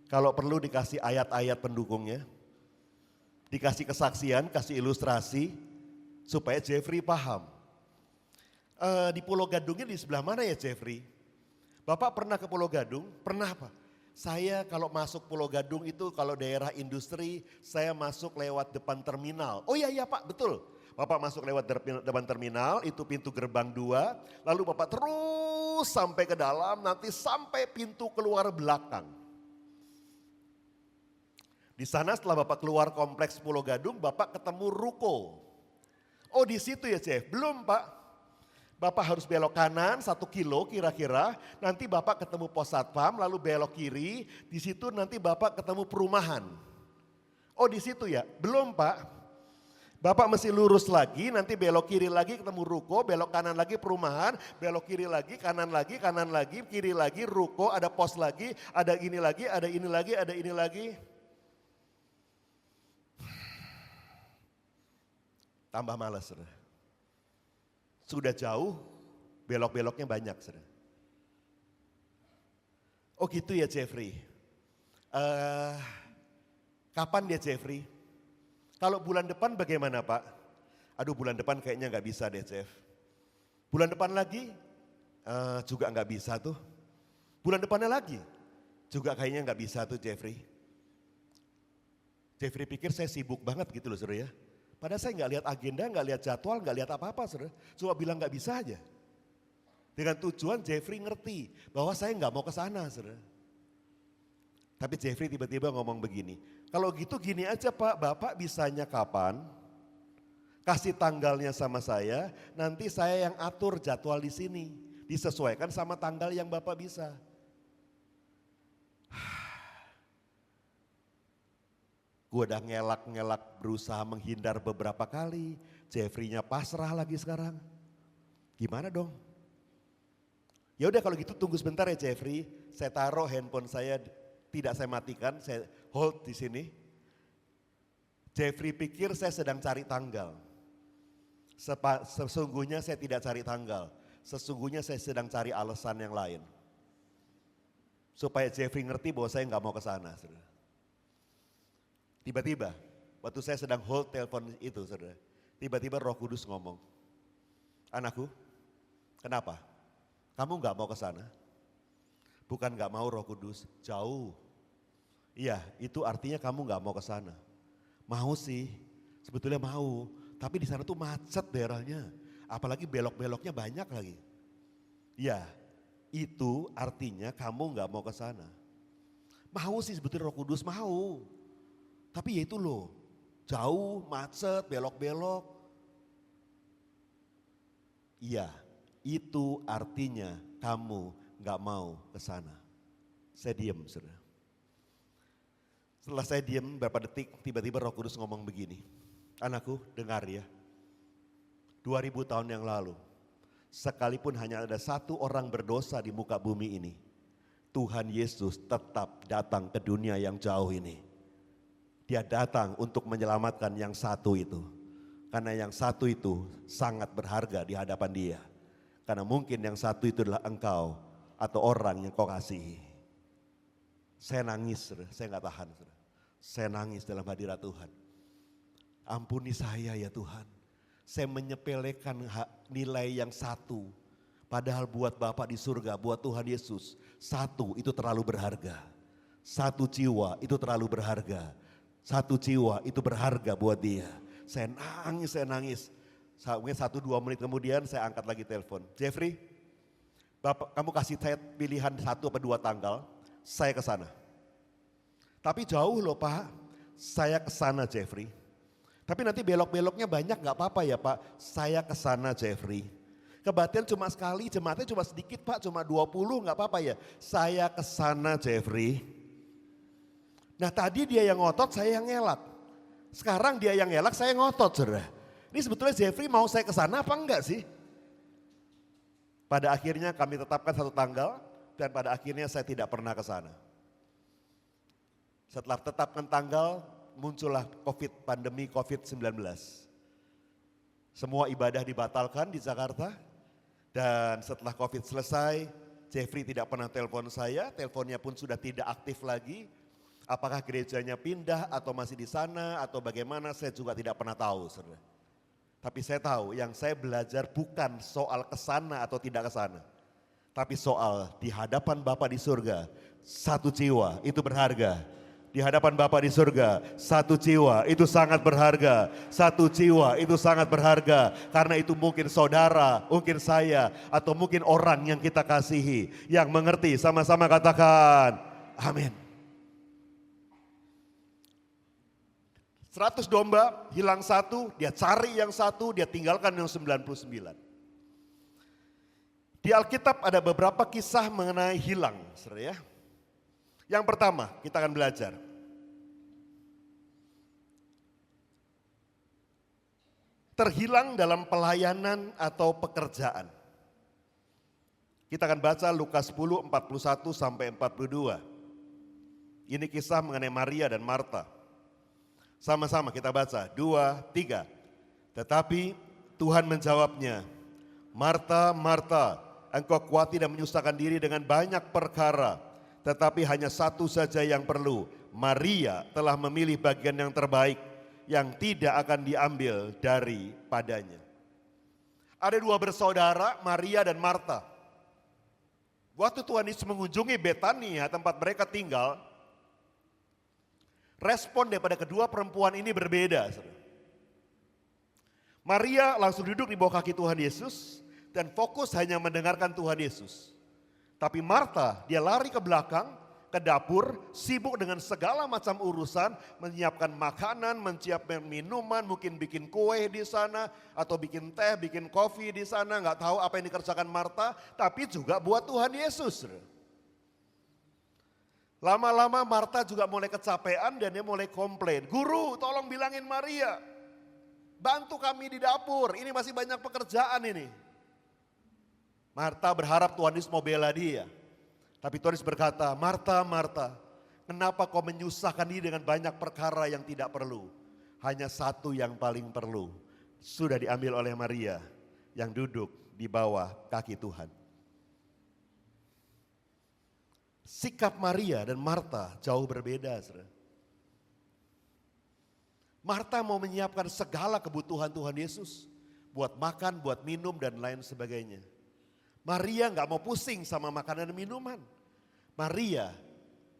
kalau perlu dikasih ayat-ayat pendukungnya. Dikasih kesaksian, kasih ilustrasi, supaya Jeffrey paham. Di Pulau Gadungnya di sebelah mana ya Jeffrey? Bapak pernah ke Pulau Gadung? Pernah Pak. Saya kalau masuk Pulau Gadung itu kalau daerah industri, saya masuk lewat depan terminal. Oh iya Pak, betul. Bapak masuk lewat depan terminal, itu pintu gerbang 2, lalu Bapak terus sampai ke dalam, nanti sampai pintu keluar belakang. Di sana setelah Bapak keluar kompleks Pulau Gadung, Bapak ketemu ruko. Oh di situ ya Jeff? Belum Pak. Bapak harus belok kanan 1 kilo kira-kira, nanti Bapak ketemu pos satpam, lalu belok kiri, di situ nanti Bapak ketemu perumahan. Oh di situ ya? Belum Pak. Bapak mesti lurus lagi, nanti belok kiri lagi ketemu ruko, belok kanan lagi perumahan, belok kiri lagi, kanan lagi, kiri lagi, ruko, ada pos lagi, ada ini lagi, ada ini lagi, ada ini lagi. Tambah malas, saudara. Sudah jauh, belok-beloknya banyak, saudara. Oh gitu ya Jeffrey. Kapan dia Jeffrey? Kalau bulan depan bagaimana Pak? Aduh bulan depan kayaknya gak bisa deh Jeff. Bulan depan lagi juga nggak bisa tuh. Bulan depannya lagi juga kayaknya nggak bisa tuh Jeffrey. Jeffrey pikir saya sibuk banget gitu loh saudara ya. Padahal saya nggak lihat agenda, nggak lihat jadwal, nggak lihat apa-apa saudara. Cuma bilang nggak bisa aja. Dengan tujuan Jeffrey ngerti bahwa saya nggak mau ke sana saudara. Tapi Jeffrey tiba-tiba ngomong begini, kalau gitu gini aja Pak, Bapak bisanya kapan? Kasih tanggalnya sama saya, nanti saya yang atur jadwal di sini. Disesuaikan sama tanggal yang Bapak bisa. Gue udah ngelak-ngelak berusaha menghindar beberapa kali. Jeffrey-nya pasrah lagi sekarang. Gimana dong? Ya udah kalau gitu tunggu sebentar ya Jeffrey. Saya taruh handphone saya, tidak saya matikan, saya hold di sini. Jeffrey pikir saya sedang cari tanggal. Sesungguhnya saya tidak cari tanggal. Sesungguhnya saya sedang cari alasan yang lain. Supaya Jeffrey ngerti bahwa saya nggak mau ke sana. Tiba-tiba, waktu saya sedang hold telepon itu, saudara. Tiba-tiba Roh Kudus ngomong, anakku, kenapa? Kamu nggak mau ke sana? Bukan nggak mau Roh Kudus, jauh. Iya, itu artinya kamu nggak mau ke sana. Mau sih, sebetulnya mau. Tapi di sana tuh macet daerahnya. Apalagi belok-beloknya banyak lagi. Iya, itu artinya kamu nggak mau ke sana. Mau sih sebetulnya Roh Kudus, mau. Tapi ya itu loh, jauh, macet, belok-belok. Iya, itu artinya kamu nggak mau ke sana. Saya diam, saudara. Setelah saya diam beberapa detik, tiba-tiba Roh Kudus ngomong begini. Anakku, dengar ya. 2000 tahun yang lalu, sekalipun hanya ada satu orang berdosa di muka bumi ini, Tuhan Yesus tetap datang ke dunia yang jauh ini. Dia datang untuk menyelamatkan yang satu itu. Karena yang satu itu sangat berharga di hadapan dia. Karena mungkin yang satu itu adalah engkau atau orang yang kau kasihi. Saya nangis, saya nggak tahan. Saya nangis dalam hadirat Tuhan. Ampuni saya ya Tuhan. Saya menyepelekan nilai yang satu. Padahal buat Bapa di surga, buat Tuhan Yesus, satu itu terlalu berharga. Satu jiwa itu terlalu berharga. Satu jiwa itu berharga buat dia. Saya nangis. Mungkin 1-2 menit kemudian saya angkat lagi telepon. Jeffrey, Bapak, kamu kasih saya pilihan 1 atau 2 tanggal, saya ke sana. Tapi jauh loh Pak, saya ke sana Jeffrey. Tapi nanti belok-beloknya banyak gak apa-apa ya Pak, saya ke sana Jeffrey. Kebaktian cuma sekali, jemaatnya cuma sedikit Pak, cuma 20 gak apa-apa ya. Saya ke sana Jeffrey. Nah tadi dia yang ngotot, saya yang ngelak. Sekarang dia yang ngelak, saya ngotot saudara. Ini sebetulnya Jeffrey mau saya ke sana apa enggak sih? Pada akhirnya kami tetapkan 1 tanggal dan pada akhirnya saya tidak pernah ke sana. Setelah tetapkan tanggal, muncullah pandemi COVID-19. Semua ibadah dibatalkan di Jakarta dan setelah COVID selesai, Jeffrey tidak pernah telepon saya, teleponnya pun sudah tidak aktif lagi. Apakah gerejanya pindah atau masih di sana atau bagaimana saya juga tidak pernah tahu. Saudara. Tapi saya tahu yang saya belajar bukan soal kesana atau tidak kesana. Tapi soal di hadapan Bapa di surga, 1 jiwa itu berharga. Di hadapan Bapa di surga, 1 jiwa itu sangat berharga. 1 jiwa itu sangat berharga. Karena itu mungkin saudara, mungkin saya, atau mungkin orang yang kita kasihi. Yang mengerti sama-sama katakan, amin. 100 domba, hilang 1, dia cari yang 1, dia tinggalkan yang 99. Di Alkitab ada beberapa kisah mengenai hilang, saudara ya. Yang pertama, kita akan belajar. Terhilang dalam pelayanan atau pekerjaan. Kita akan baca Lukas 10, 41 sampai 42. Ini kisah mengenai Maria dan Marta. Sama-sama kita baca, 2, 3. Tetapi Tuhan menjawabnya, Marta, Marta, engkau khawatir dan menyusahkan diri dengan banyak perkara, tetapi hanya 1 saja yang perlu. Maria telah memilih bagian yang terbaik, yang tidak akan diambil daripadanya. Ada dua bersaudara, Maria dan Marta. Waktu Tuhan Yesus mengunjungi Betania, tempat mereka tinggal, respon daripada kedua perempuan ini berbeda. Maria langsung duduk di bawah kaki Tuhan Yesus dan fokus hanya mendengarkan Tuhan Yesus. Tapi Marta, dia lari ke belakang, ke dapur, sibuk dengan segala macam urusan, menyiapkan makanan, menyiapkan minuman, mungkin bikin kue di sana, atau bikin teh, bikin kopi di sana, nggak tahu apa yang dikerjakan Marta, tapi juga buat Tuhan Yesus. Lama-lama Marta juga mulai kecapean dan dia mulai komplain, "Guru, tolong bilangin Maria, bantu kami di dapur, ini masih banyak pekerjaan ini." Marta berharap Tuhan Yesus mau bela dia. Tapi Tuhan Yesus berkata, "Marta, Marta, kenapa kau menyusahkan diri dengan banyak perkara yang tidak perlu? Hanya satu yang paling perlu, sudah diambil oleh Maria yang duduk di bawah kaki Tuhan." Sikap Maria dan Marta jauh berbeda, saudara. Marta mau menyiapkan segala kebutuhan Tuhan Yesus, buat makan, buat minum dan lain sebagainya. Maria nggak mau pusing sama makanan dan minuman. Maria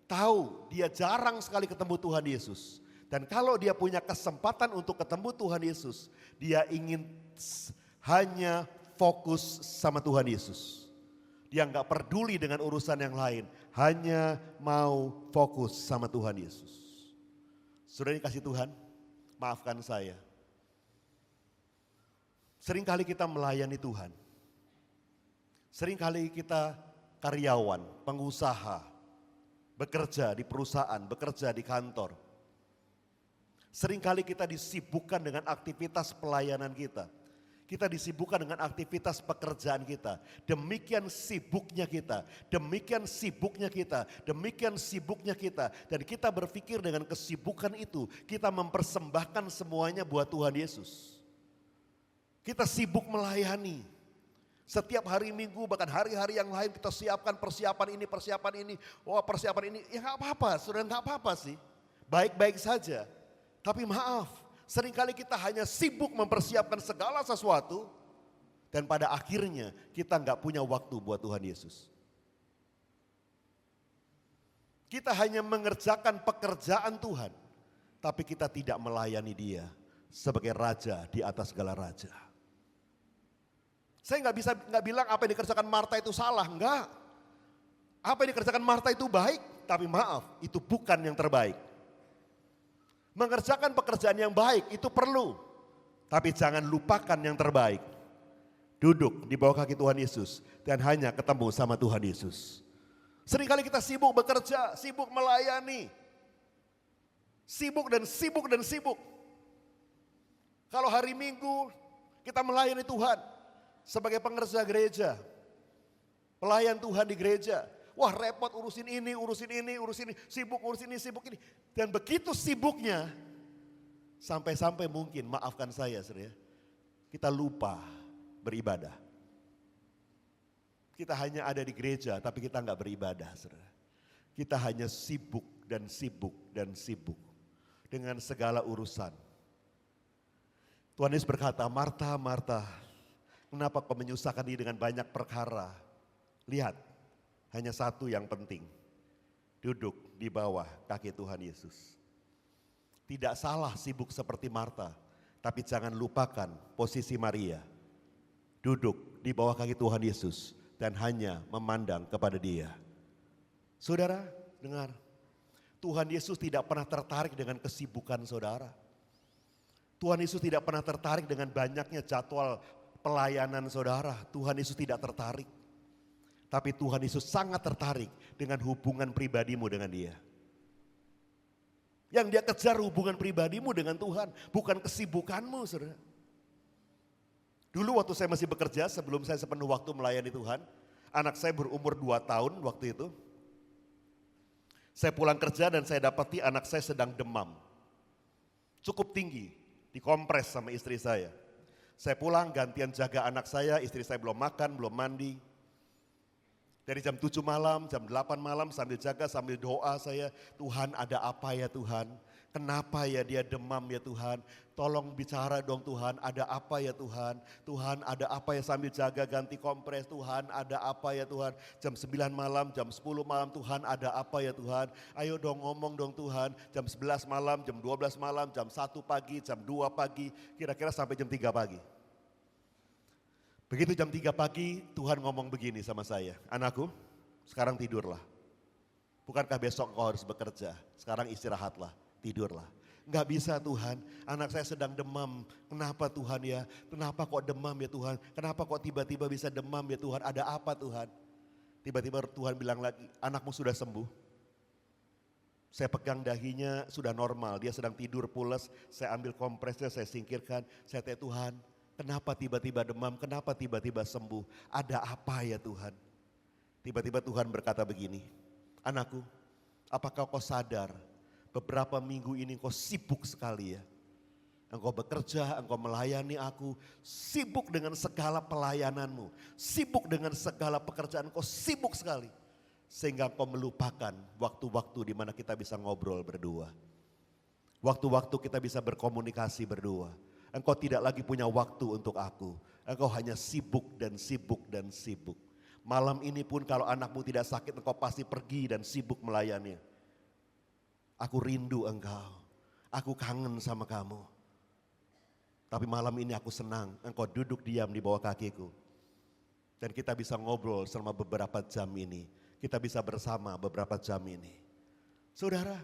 tahu dia jarang sekali ketemu Tuhan Yesus. Dan kalau dia punya kesempatan untuk ketemu Tuhan Yesus, dia ingin hanya fokus sama Tuhan Yesus. Dia nggak peduli dengan urusan yang lain, hanya mau fokus sama Tuhan Yesus. Sudah dikasih Tuhan, maafkan saya. Seringkali kita melayani Tuhan. Seringkali kita karyawan, pengusaha, bekerja di perusahaan, bekerja di kantor. Seringkali kita disibukkan dengan aktivitas pelayanan kita. Kita disibukkan dengan aktivitas pekerjaan kita. Demikian sibuknya kita, demikian sibuknya kita, demikian sibuknya kita. Dan kita berpikir dengan kesibukan itu, kita mempersembahkan semuanya buat Tuhan Yesus. Kita sibuk melayani. Setiap hari Minggu, bahkan hari-hari yang lain kita siapkan persiapan ini, persiapan ini. Ya gak apa-apa, sudah gak apa-apa sih. Baik-baik saja. Tapi maaf, seringkali kita hanya sibuk mempersiapkan segala sesuatu. Dan pada akhirnya kita gak punya waktu buat Tuhan Yesus. Kita hanya mengerjakan pekerjaan Tuhan. Tapi kita tidak melayani Dia sebagai Raja di atas segala Raja. Saya nggak bilang apa yang dikerjakan Marta itu salah, enggak. Apa yang dikerjakan Marta itu baik, tapi maaf, itu bukan yang terbaik. Mengerjakan pekerjaan yang baik itu perlu, tapi jangan lupakan yang terbaik. Duduk di bawah kaki Tuhan Yesus dan hanya ketemu sama Tuhan Yesus. Seringkali kita sibuk bekerja, sibuk melayani. Sibuk dan sibuk dan sibuk. Kalau hari Minggu kita melayani Tuhan. Sebagai pengerja gereja, pelayan Tuhan di gereja. Wah repot urusin ini, sibuk urusin ini, sibuk ini. Dan begitu sibuknya, sampai-sampai mungkin, maafkan saya saudara, kita lupa beribadah. Kita hanya ada di gereja tapi kita nggak beribadah saudara. Kita hanya sibuk dan sibuk dan sibuk dengan segala urusan. Tuhan Yesus berkata, "Marta, Marta, kenapa kau menyusahkan diri dengan banyak perkara? Lihat, hanya satu yang penting. Duduk di bawah kaki Tuhan Yesus." Tidak salah sibuk seperti Marta, tapi jangan lupakan posisi Maria. Duduk di bawah kaki Tuhan Yesus dan hanya memandang kepada Dia. Saudara, dengar. Tuhan Yesus tidak pernah tertarik dengan kesibukan saudara. Tuhan Yesus tidak pernah tertarik dengan banyaknya jadwal pelayanan saudara. Tuhan Yesus tidak tertarik. Tapi Tuhan Yesus sangat tertarik dengan hubungan pribadimu dengan Dia. Yang Dia kejar hubungan pribadimu dengan Tuhan, bukan kesibukanmu saudara. Dulu waktu saya masih bekerja, sebelum saya sepenuh waktu melayani Tuhan, anak saya berumur 2 tahun waktu itu. Saya pulang kerja dan saya dapati anak saya sedang demam. Cukup tinggi, dikompres sama istri saya. Saya pulang gantian jaga anak saya, istri saya belum makan, belum mandi. Dari jam 7 malam, jam 8 malam sambil jaga, sambil doa saya, Tuhan ada apa ya Tuhan? Kenapa ya dia demam ya Tuhan? Tolong bicara dong Tuhan, ada apa ya Tuhan? Tuhan ada apa ya, sambil jaga ganti kompres, Tuhan ada apa ya Tuhan? Jam 9 malam, jam 10 malam, Tuhan ada apa ya Tuhan? Ayo dong ngomong dong Tuhan, jam 11 malam, jam 12 malam, jam 1 pagi, jam 2 pagi, kira-kira sampai jam 3 pagi. Begitu jam 3 pagi Tuhan ngomong begini sama saya, anakku sekarang tidurlah. Bukankah besok kau harus bekerja, sekarang istirahatlah. Tidurlah. Enggak bisa Tuhan, anak saya sedang demam. Kenapa Tuhan ya? Kenapa kok demam ya Tuhan? Kenapa kok tiba-tiba bisa demam ya Tuhan? Ada apa Tuhan? Tiba-tiba Tuhan bilang lagi, anakmu sudah sembuh. Saya pegang dahinya, sudah normal. Dia sedang tidur pules, saya ambil kompresnya, saya singkirkan. Saya tanya Tuhan, kenapa tiba-tiba demam? Kenapa tiba-tiba sembuh? Ada apa ya Tuhan? Tiba-tiba Tuhan berkata begini, anakku, apakah kau sadar? Beberapa minggu ini engkau sibuk sekali ya. Engkau bekerja, engkau melayani aku, sibuk dengan segala pelayananmu, sibuk dengan segala pekerjaan, engkau sibuk sekali. Sehingga engkau melupakan waktu-waktu di mana kita bisa ngobrol berdua. Waktu-waktu kita bisa berkomunikasi berdua. Engkau tidak lagi punya waktu untuk aku. Engkau hanya sibuk dan sibuk dan sibuk. Malam ini pun kalau anakmu tidak sakit, engkau pasti pergi dan sibuk melayani. Aku rindu engkau, aku kangen sama kamu. Tapi malam ini aku senang engkau duduk diam di bawah kakiku. Dan kita bisa ngobrol selama beberapa jam ini. Kita bisa bersama beberapa jam ini. Saudara,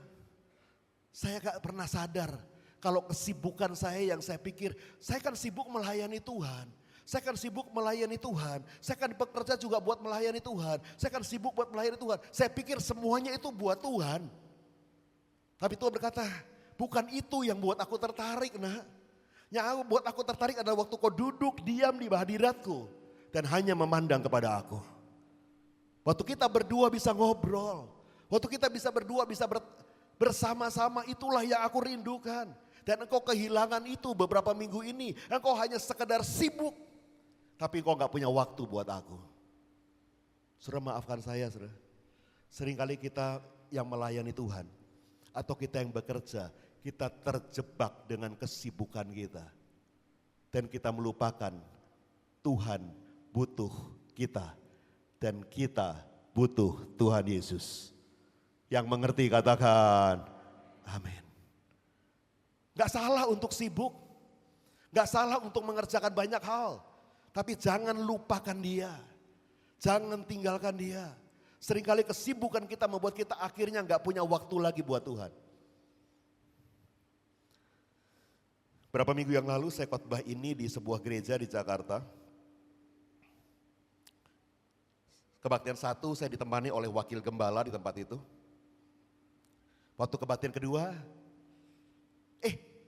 saya gak pernah sadar kalau kesibukan saya yang saya pikir, saya kan sibuk melayani Tuhan. Saya kan sibuk melayani Tuhan. Saya kan bekerja juga buat melayani Tuhan. Saya kan sibuk buat melayani Tuhan. Saya pikir semuanya itu buat Tuhan. Tapi Tuhan berkata, bukan itu yang buat aku tertarik nak. Yang buat aku tertarik adalah waktu kau duduk diam di hadiratku. Dan hanya memandang kepada aku. Waktu kita berdua bisa ngobrol. Waktu kita bisa berdua bisa bersama-sama, itulah yang aku rindukan. Dan engkau kehilangan itu beberapa minggu ini. Engkau hanya sekedar sibuk. Tapi engkau gak punya waktu buat aku. Saudara maafkan saya saudara. Seringkali kita yang melayani Tuhan. Atau kita yang bekerja, kita terjebak dengan kesibukan kita. Dan kita melupakan Tuhan butuh kita. Dan kita butuh Tuhan Yesus. Yang mengerti katakan, amin. Gak salah untuk sibuk. Gak salah untuk mengerjakan banyak hal. Tapi jangan lupakan dia. Jangan tinggalkan dia. Seringkali kesibukan kita membuat kita akhirnya gak punya waktu lagi buat Tuhan. Berapa minggu yang lalu saya khotbah ini di sebuah gereja di Jakarta. Kebaktian 1 saya ditemani oleh wakil gembala di tempat itu. Waktu kebaktian kedua,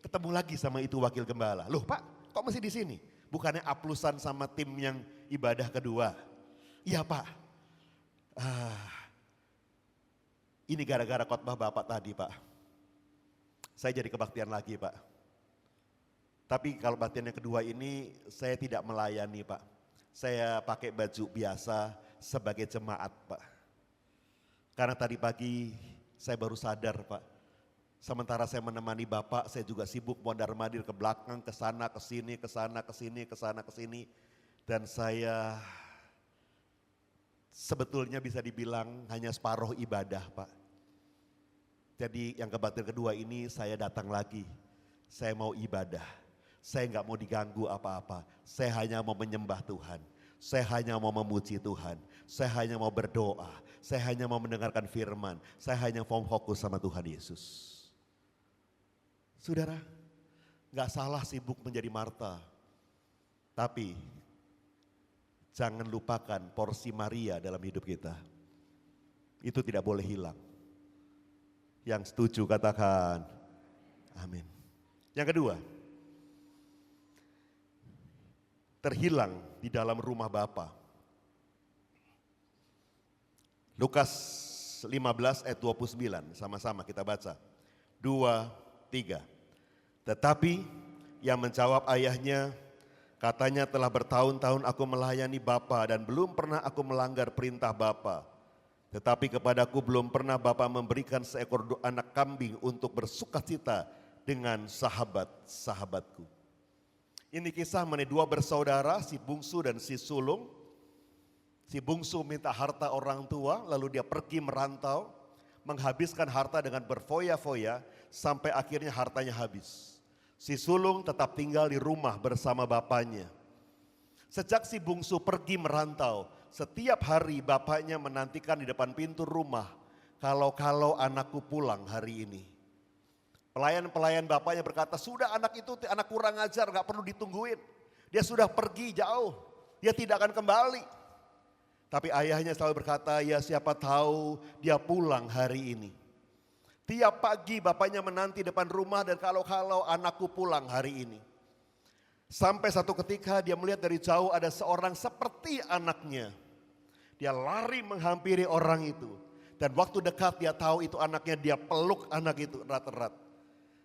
ketemu lagi sama itu wakil gembala. Loh Pak, kok masih di sini? Bukannya aplusan sama tim yang ibadah kedua? Iya Pak. Ini gara-gara khotbah Bapak tadi Pak. Saya jadi kebaktian lagi Pak. Tapi kalau kebaktian yang kedua ini saya tidak melayani Pak. Saya pakai baju biasa sebagai jemaat Pak. Karena tadi pagi saya baru sadar Pak. Sementara saya menemani Bapak, saya juga sibuk mondar-mandir ke belakang, ke sana, ke sini, ke sana, ke sini, ke sana, ke sini. Dan saya sebetulnya bisa dibilang hanya separuh ibadah Pak. Jadi yang kebaktian kedua ini saya datang lagi. Saya mau ibadah. Saya nggak mau diganggu apa-apa. Saya hanya mau menyembah Tuhan. Saya hanya mau memuji Tuhan. Saya hanya mau berdoa. Saya hanya mau mendengarkan firman. Saya hanya mau fokus sama Tuhan Yesus. Saudara, nggak salah sibuk menjadi Marta. Tapi jangan lupakan porsi Maria dalam hidup kita. Itu tidak boleh hilang. Yang setuju katakan amin. Yang kedua, terhilang di dalam rumah Bapa. Lukas 15 ayat 29, sama-sama kita baca. 2, 3. Tetapi yang menjawab ayahnya, katanya telah bertahun-tahun aku melayani Bapa dan belum pernah aku melanggar perintah Bapa. Tetapi kepadaku belum pernah Bapa memberikan seekor anak kambing untuk bersukacita dengan sahabat-sahabatku. Ini kisah mengenai dua bersaudara, si bungsu dan si sulung. Si bungsu minta harta orang tua, lalu dia pergi merantau, menghabiskan harta dengan berfoya-foya, sampai akhirnya hartanya habis. Si sulung tetap tinggal di rumah bersama bapaknya. Sejak si bungsu pergi merantau, setiap hari bapaknya menantikan di depan pintu rumah, kalau anakku pulang hari ini. Pelayan-pelayan bapaknya berkata, sudah anak itu anak kurang ajar, gak perlu ditungguin. Dia sudah pergi jauh, dia tidak akan kembali. Tapi ayahnya selalu berkata, ya siapa tahu dia pulang hari ini. Tiap pagi bapaknya menanti depan rumah dan kalau anakku pulang hari ini. Sampai satu ketika dia melihat dari jauh ada seorang seperti anaknya. Dia lari menghampiri orang itu. Dan waktu dekat dia tahu itu anaknya, dia peluk anak itu erat-erat.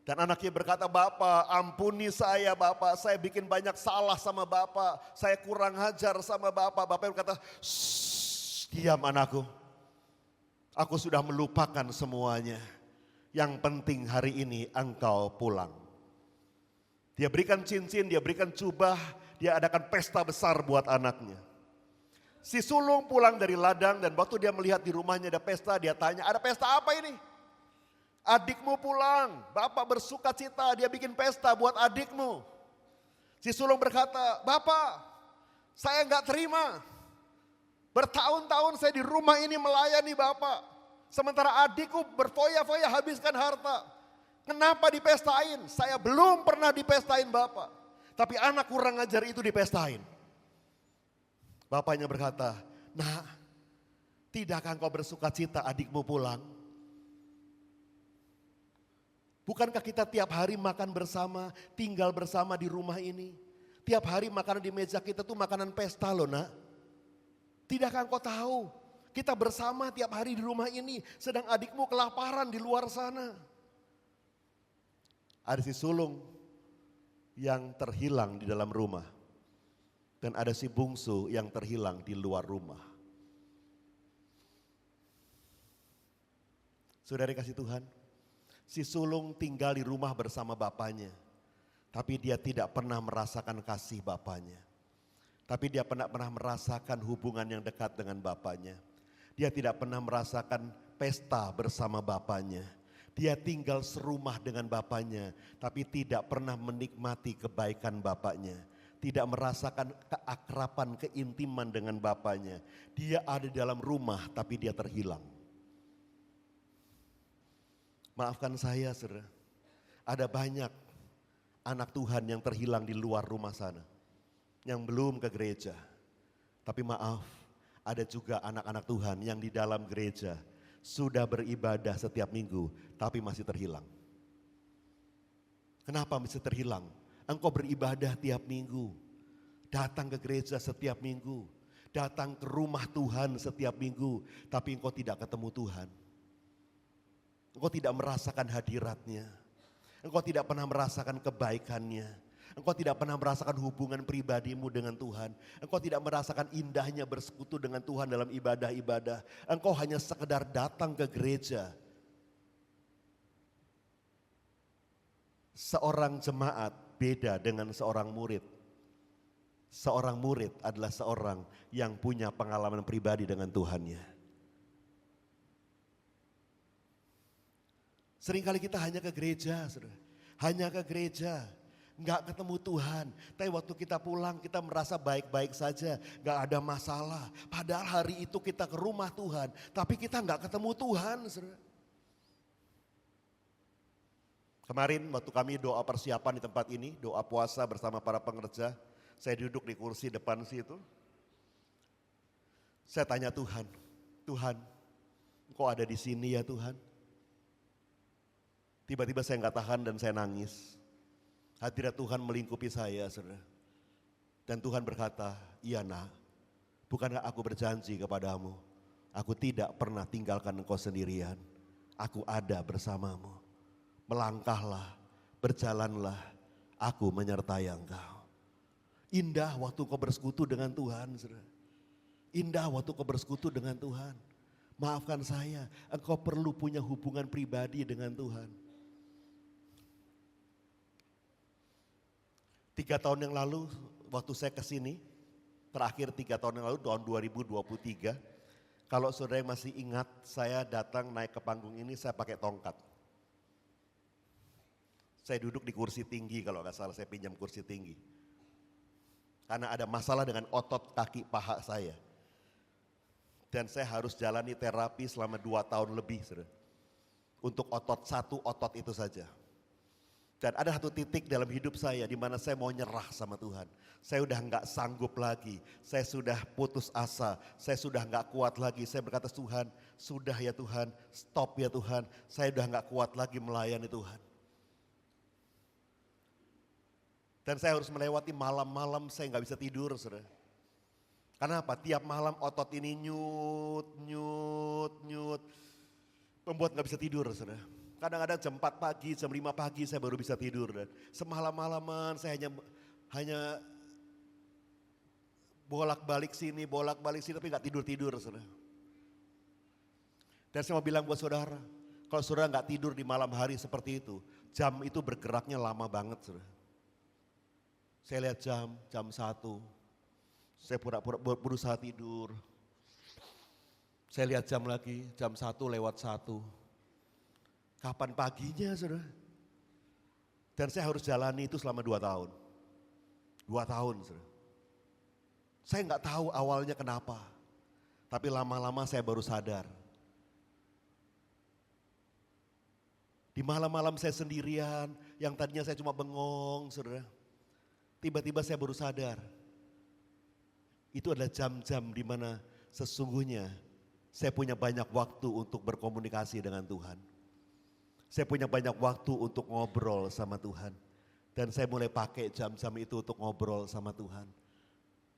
Dan anaknya berkata, Bapak ampuni saya Bapak, saya bikin banyak salah sama Bapak. Saya kurang ajar sama Bapak. Bapak berkata, diam anakku. Aku sudah melupakan semuanya. Yang penting hari ini engkau pulang. Dia berikan cincin, dia berikan jubah, dia adakan pesta besar buat anaknya. Si sulung pulang dari ladang dan waktu dia melihat di rumahnya ada pesta, dia tanya, ada pesta apa ini? Adikmu pulang, Bapak bersuka cita, dia bikin pesta buat adikmu. Si sulung berkata, Bapak, saya enggak terima. Bertahun-tahun saya di rumah ini melayani Bapak. Sementara adikku berfoya-foya habiskan harta. Kenapa dipestain? Saya belum pernah dipestain Bapak. Tapi anak kurang ajar itu dipestain. Bapaknya berkata, nah, tidakkah engkau bersuka cita adikmu pulang? Bukankah kita tiap hari makan bersama, tinggal bersama di rumah ini? Tiap hari makanan di meja kita tuh makanan pesta loh nak. Tidakkah engkau tahu? Kita bersama tiap hari di rumah ini, sedang adikmu kelaparan di luar sana. Ada si sulung yang terhilang di dalam rumah. Dan ada si bungsu yang terhilang di luar rumah. Saudara kasih Tuhan, si sulung tinggal di rumah bersama bapaknya. Tapi dia tidak pernah merasakan kasih bapaknya. Tapi dia pernah merasakan hubungan yang dekat dengan bapaknya. Dia tidak pernah merasakan pesta bersama bapaknya. Dia tinggal serumah dengan bapaknya, tapi tidak pernah menikmati kebaikan bapaknya. Tidak merasakan keakraban, keintiman dengan bapaknya. Dia ada di dalam rumah, tapi dia terhilang. Maafkan saya, saudara. Ada banyak anak Tuhan yang terhilang di luar rumah sana. Yang belum ke gereja. Tapi maaf, ada juga anak-anak Tuhan yang di dalam gereja sudah beribadah setiap minggu, tapi masih terhilang. Kenapa masih terhilang? Engkau beribadah tiap minggu, datang ke gereja setiap minggu, datang ke rumah Tuhan setiap minggu, tapi engkau tidak ketemu Tuhan. Engkau tidak merasakan hadiratnya, engkau tidak pernah merasakan kebaikannya. Engkau tidak pernah merasakan hubungan pribadimu dengan Tuhan. Engkau tidak merasakan indahnya bersekutu dengan Tuhan dalam ibadah-ibadah. Engkau hanya sekedar datang ke gereja. Seorang jemaat beda dengan seorang murid. Seorang murid adalah seorang yang punya pengalaman pribadi dengan Tuhannya. Seringkali kita hanya ke gereja, saudara. Hanya ke gereja. Enggak ketemu Tuhan, tapi waktu kita pulang kita merasa baik-baik saja, enggak ada masalah. Padahal hari itu kita ke rumah Tuhan, tapi kita enggak ketemu Tuhan. Saudara. Kemarin waktu kami doa persiapan di tempat ini, doa puasa bersama para pengerja, saya duduk di kursi depan situ. Saya tanya Tuhan, Tuhan, Engkau ada di sini ya Tuhan? Tiba-tiba saya enggak tahan dan saya nangis. Hadirat Tuhan melingkupi saya, saudara. Dan Tuhan berkata, iya nak, bukankah aku berjanji kepadamu, aku tidak pernah tinggalkan engkau sendirian, aku ada bersamamu. Melangkahlah, berjalanlah, aku menyertai engkau. Indah waktu kau bersekutu dengan Tuhan, saudara. Indah waktu kau bersekutu dengan Tuhan. Maafkan saya, engkau perlu punya hubungan pribadi dengan Tuhan. 3 tahun yang lalu waktu saya ke sini, terakhir 3 tahun yang lalu tahun 2023, kalau saudara masih ingat saya datang naik ke panggung ini saya pakai tongkat. Saya duduk di kursi tinggi kalau nggak salah, saya pinjam kursi tinggi. Karena ada masalah dengan otot kaki paha saya. Dan saya harus jalani terapi selama 2 tahun lebih, saudara. Untuk satu otot itu saja. Dan ada satu titik dalam hidup saya di mana saya mau nyerah sama Tuhan. Saya udah nggak sanggup lagi, saya sudah putus asa, saya sudah nggak kuat lagi. Saya berkata, Tuhan, sudah ya Tuhan, stop ya Tuhan. Saya udah nggak kuat lagi melayani Tuhan. Dan saya harus melewati malam-malam saya nggak bisa tidur, saudara. Karena apa? Tiap malam otot ini nyut, membuat nggak bisa tidur, saudara. Kadang-kadang jam 4 pagi, jam 5 pagi saya baru bisa tidur. Dan semalam-malaman saya hanya bolak-balik sini, tapi nggak tidur-tidur, saudara. Dan saya mau bilang buat saudara, kalau saudara nggak tidur di malam hari seperti itu, jam itu bergeraknya lama banget, saudara. Saya lihat jam 1. Saya pura-pura berusaha tidur. Saya lihat jam lagi, jam 1:01. Kapan paginya, saudara? Dan saya harus jalani itu selama 2 tahun. 2 tahun, saudara. Saya nggak tahu awalnya kenapa. Tapi lama-lama saya baru sadar. Di malam-malam saya sendirian, yang tadinya saya cuma bengong, saudara. Tiba-tiba saya baru sadar. Itu adalah jam-jam di mana sesungguhnya saya punya banyak waktu untuk berkomunikasi dengan Tuhan. Saya punya banyak waktu untuk ngobrol sama Tuhan. Dan saya mulai pakai jam-jam itu untuk ngobrol sama Tuhan.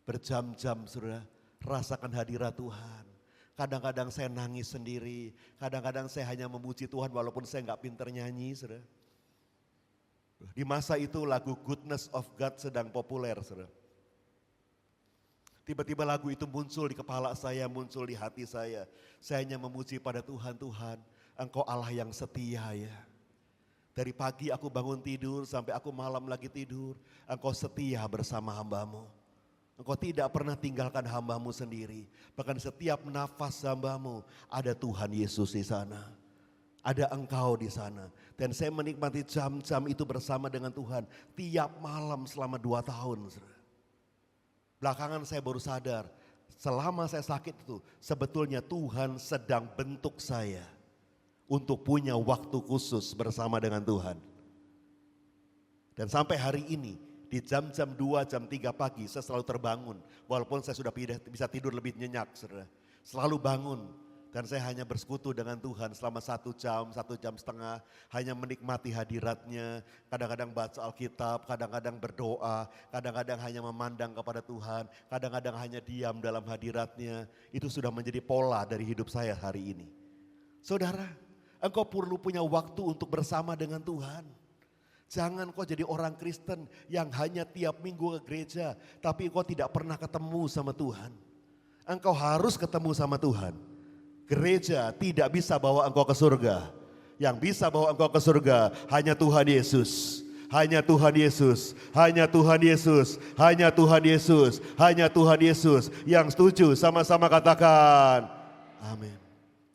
Berjam-jam, saudara, rasakan hadirat Tuhan. Kadang-kadang saya nangis sendiri, kadang-kadang saya hanya memuji Tuhan walaupun saya nggak pinter nyanyi, saudara. Di masa itu lagu Goodness of God sedang populer, saudara. Tiba-tiba lagu itu muncul di kepala saya, muncul di hati saya. Saya hanya memuji pada Tuhan, Tuhan, Engkau Allah yang setia ya. Dari pagi aku bangun tidur sampai aku malam lagi tidur, Engkau setia bersama hamba-Mu. Engkau tidak pernah tinggalkan hamba-Mu sendiri. Bahkan setiap nafas hamba-Mu ada Tuhan Yesus di sana. Ada Engkau di sana. Dan saya menikmati jam-jam itu bersama dengan Tuhan tiap malam selama 2 tahun. Belakangan saya baru sadar, selama saya sakit itu sebetulnya Tuhan sedang bentuk saya untuk punya waktu khusus bersama dengan Tuhan. Dan sampai hari ini di jam-jam 2, jam 3 pagi saya selalu terbangun. Walaupun saya sudah bisa tidur lebih nyenyak, saudara. Selalu bangun. Dan saya hanya bersekutu dengan Tuhan selama 1 jam, 1,5 jam, hanya menikmati hadiratnya, kadang-kadang baca Alkitab, kadang-kadang berdoa, kadang-kadang hanya memandang kepada Tuhan, kadang-kadang hanya diam dalam hadiratnya. Itu sudah menjadi pola dari hidup saya hari ini. Saudara, engkau perlu punya waktu untuk bersama dengan Tuhan. Jangan kau jadi orang Kristen yang hanya tiap minggu ke gereja, tapi engkau tidak pernah ketemu sama Tuhan. Engkau harus ketemu sama Tuhan. Gereja tidak bisa bawa engkau ke surga. Yang bisa bawa engkau ke surga hanya Tuhan Yesus. Hanya Tuhan Yesus. Hanya Tuhan Yesus. Hanya Tuhan Yesus. Hanya Tuhan Yesus. Yang setuju sama-sama katakan amin.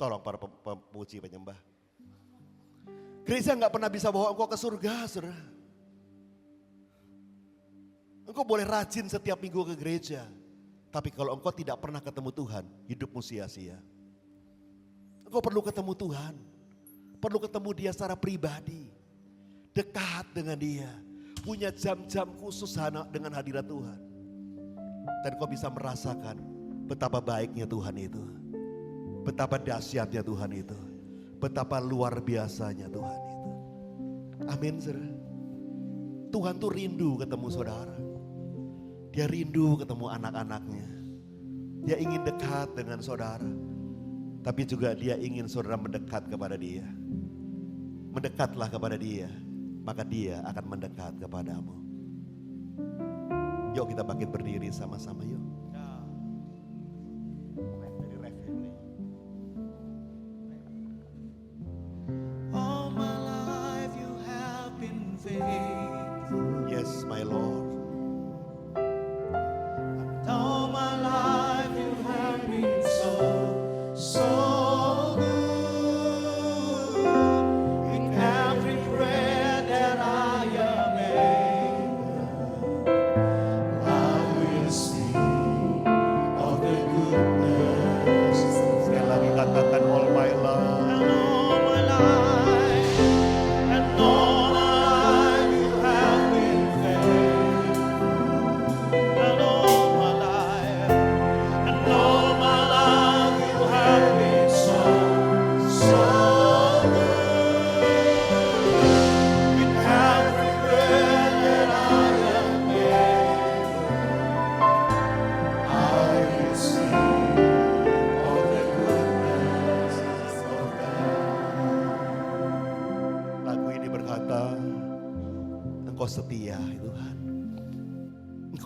Tolong para pemuji penyembah. Gereja nggak pernah bisa bawa engkau ke surga, saudara. Engkau boleh rajin setiap minggu ke gereja. Tapi kalau engkau tidak pernah ketemu Tuhan, hidupmu sia-sia. Engkau perlu ketemu Tuhan, perlu ketemu Dia secara pribadi, dekat dengan Dia, punya jam-jam khusus dengan hadirat Tuhan. Dan kau bisa merasakan betapa baiknya Tuhan itu, betapa dahsyatnya Tuhan itu, betapa luar biasanya Tuhan itu. Amin, saudara. Tuhan tuh rindu ketemu saudara, Dia rindu ketemu anak-anaknya, Dia ingin dekat dengan saudara. Tapi juga Dia ingin saudara mendekat kepada Dia. Mendekatlah kepada Dia, maka Dia akan mendekat kepadamu. Yuk kita bangkit berdiri sama-sama yuk.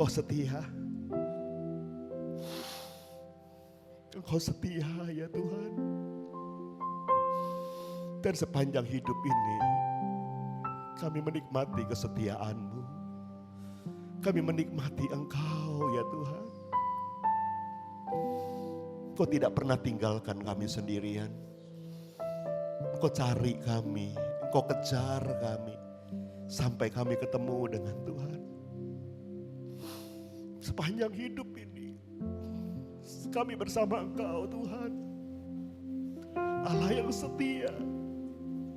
Engkau setia. Engkau setia ya Tuhan. Dan sepanjang hidup ini kami menikmati kesetiaan-Mu. Kami menikmati Engkau ya Tuhan. Engkau tidak pernah tinggalkan kami sendirian. Engkau cari kami, Engkau kejar kami. Sampai kami ketemu dengan Tuhan. Sepanjang hidup ini kami bersama Engkau Tuhan. Allah yang setia.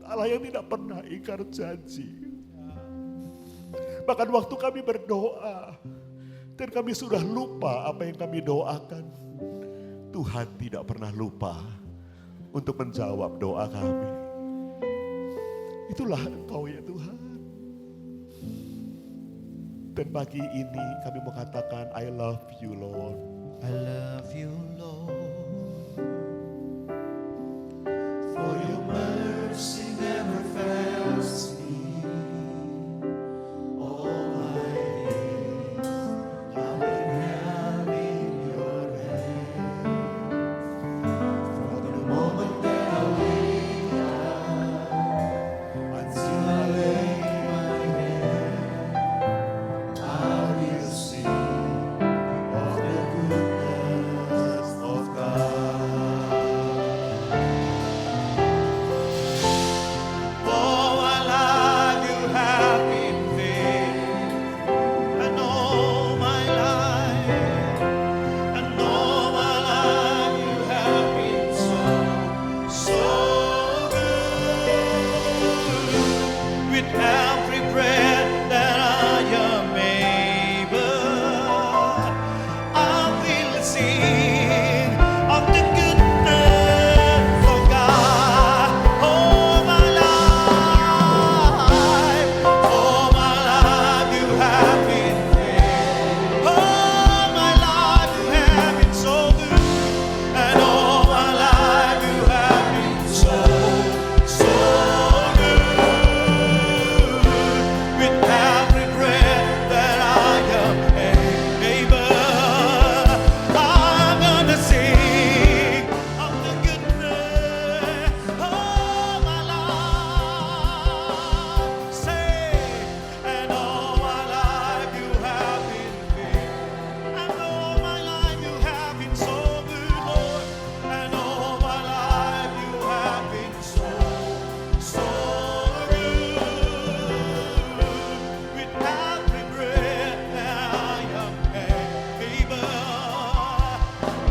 Allah yang tidak pernah ingkar janji. Bahkan waktu kami berdoa dan kami sudah lupa apa yang kami doakan, Tuhan tidak pernah lupa untuk menjawab doa kami. Itulah Engkau ya Tuhan. Dan pagi ini kami mau katakan I love you Lord. I love you, Lord. For your mercy never fails me. All my days I've been held in your hand. From the moment that I wake up until I lay my head, I will sing of the goodness of God. All my life you have been faithful, and all my life, you have been so good. With every breath that I am able, I will sing of the goodness of God. All my life, you have been faithful. All my life you have been so good, and all my life you have been so good. With every breath that I am able, I'm gonna sing of the goodness of my life. Say, and all my life you have been faithful, and all my life you have been so good, Lord, and all my life you have been so good. With every breath that I am able,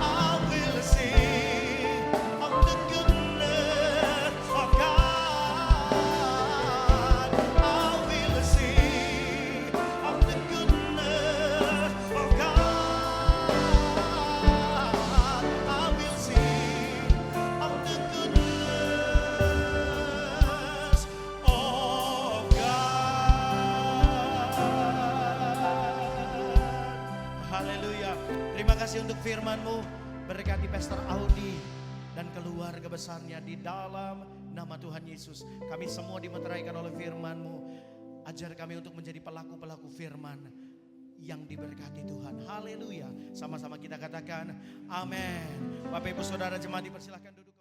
I will sing of the goodness of God. I will sing of the goodness of God. I will sing of the goodness of God. Haleluya. Terima kasih untuk firman-Mu. Berkati Pastor Audi dan keluarga besarnya di dalam nama Tuhan Yesus. Kami semua dimeteraikan oleh firman-Mu. Ajar kami untuk menjadi pelaku-pelaku firman yang diberkati Tuhan. Haleluya. Sama-sama kita katakan amin. Bapak Ibu Saudara jemaat dipersilahkan duduk.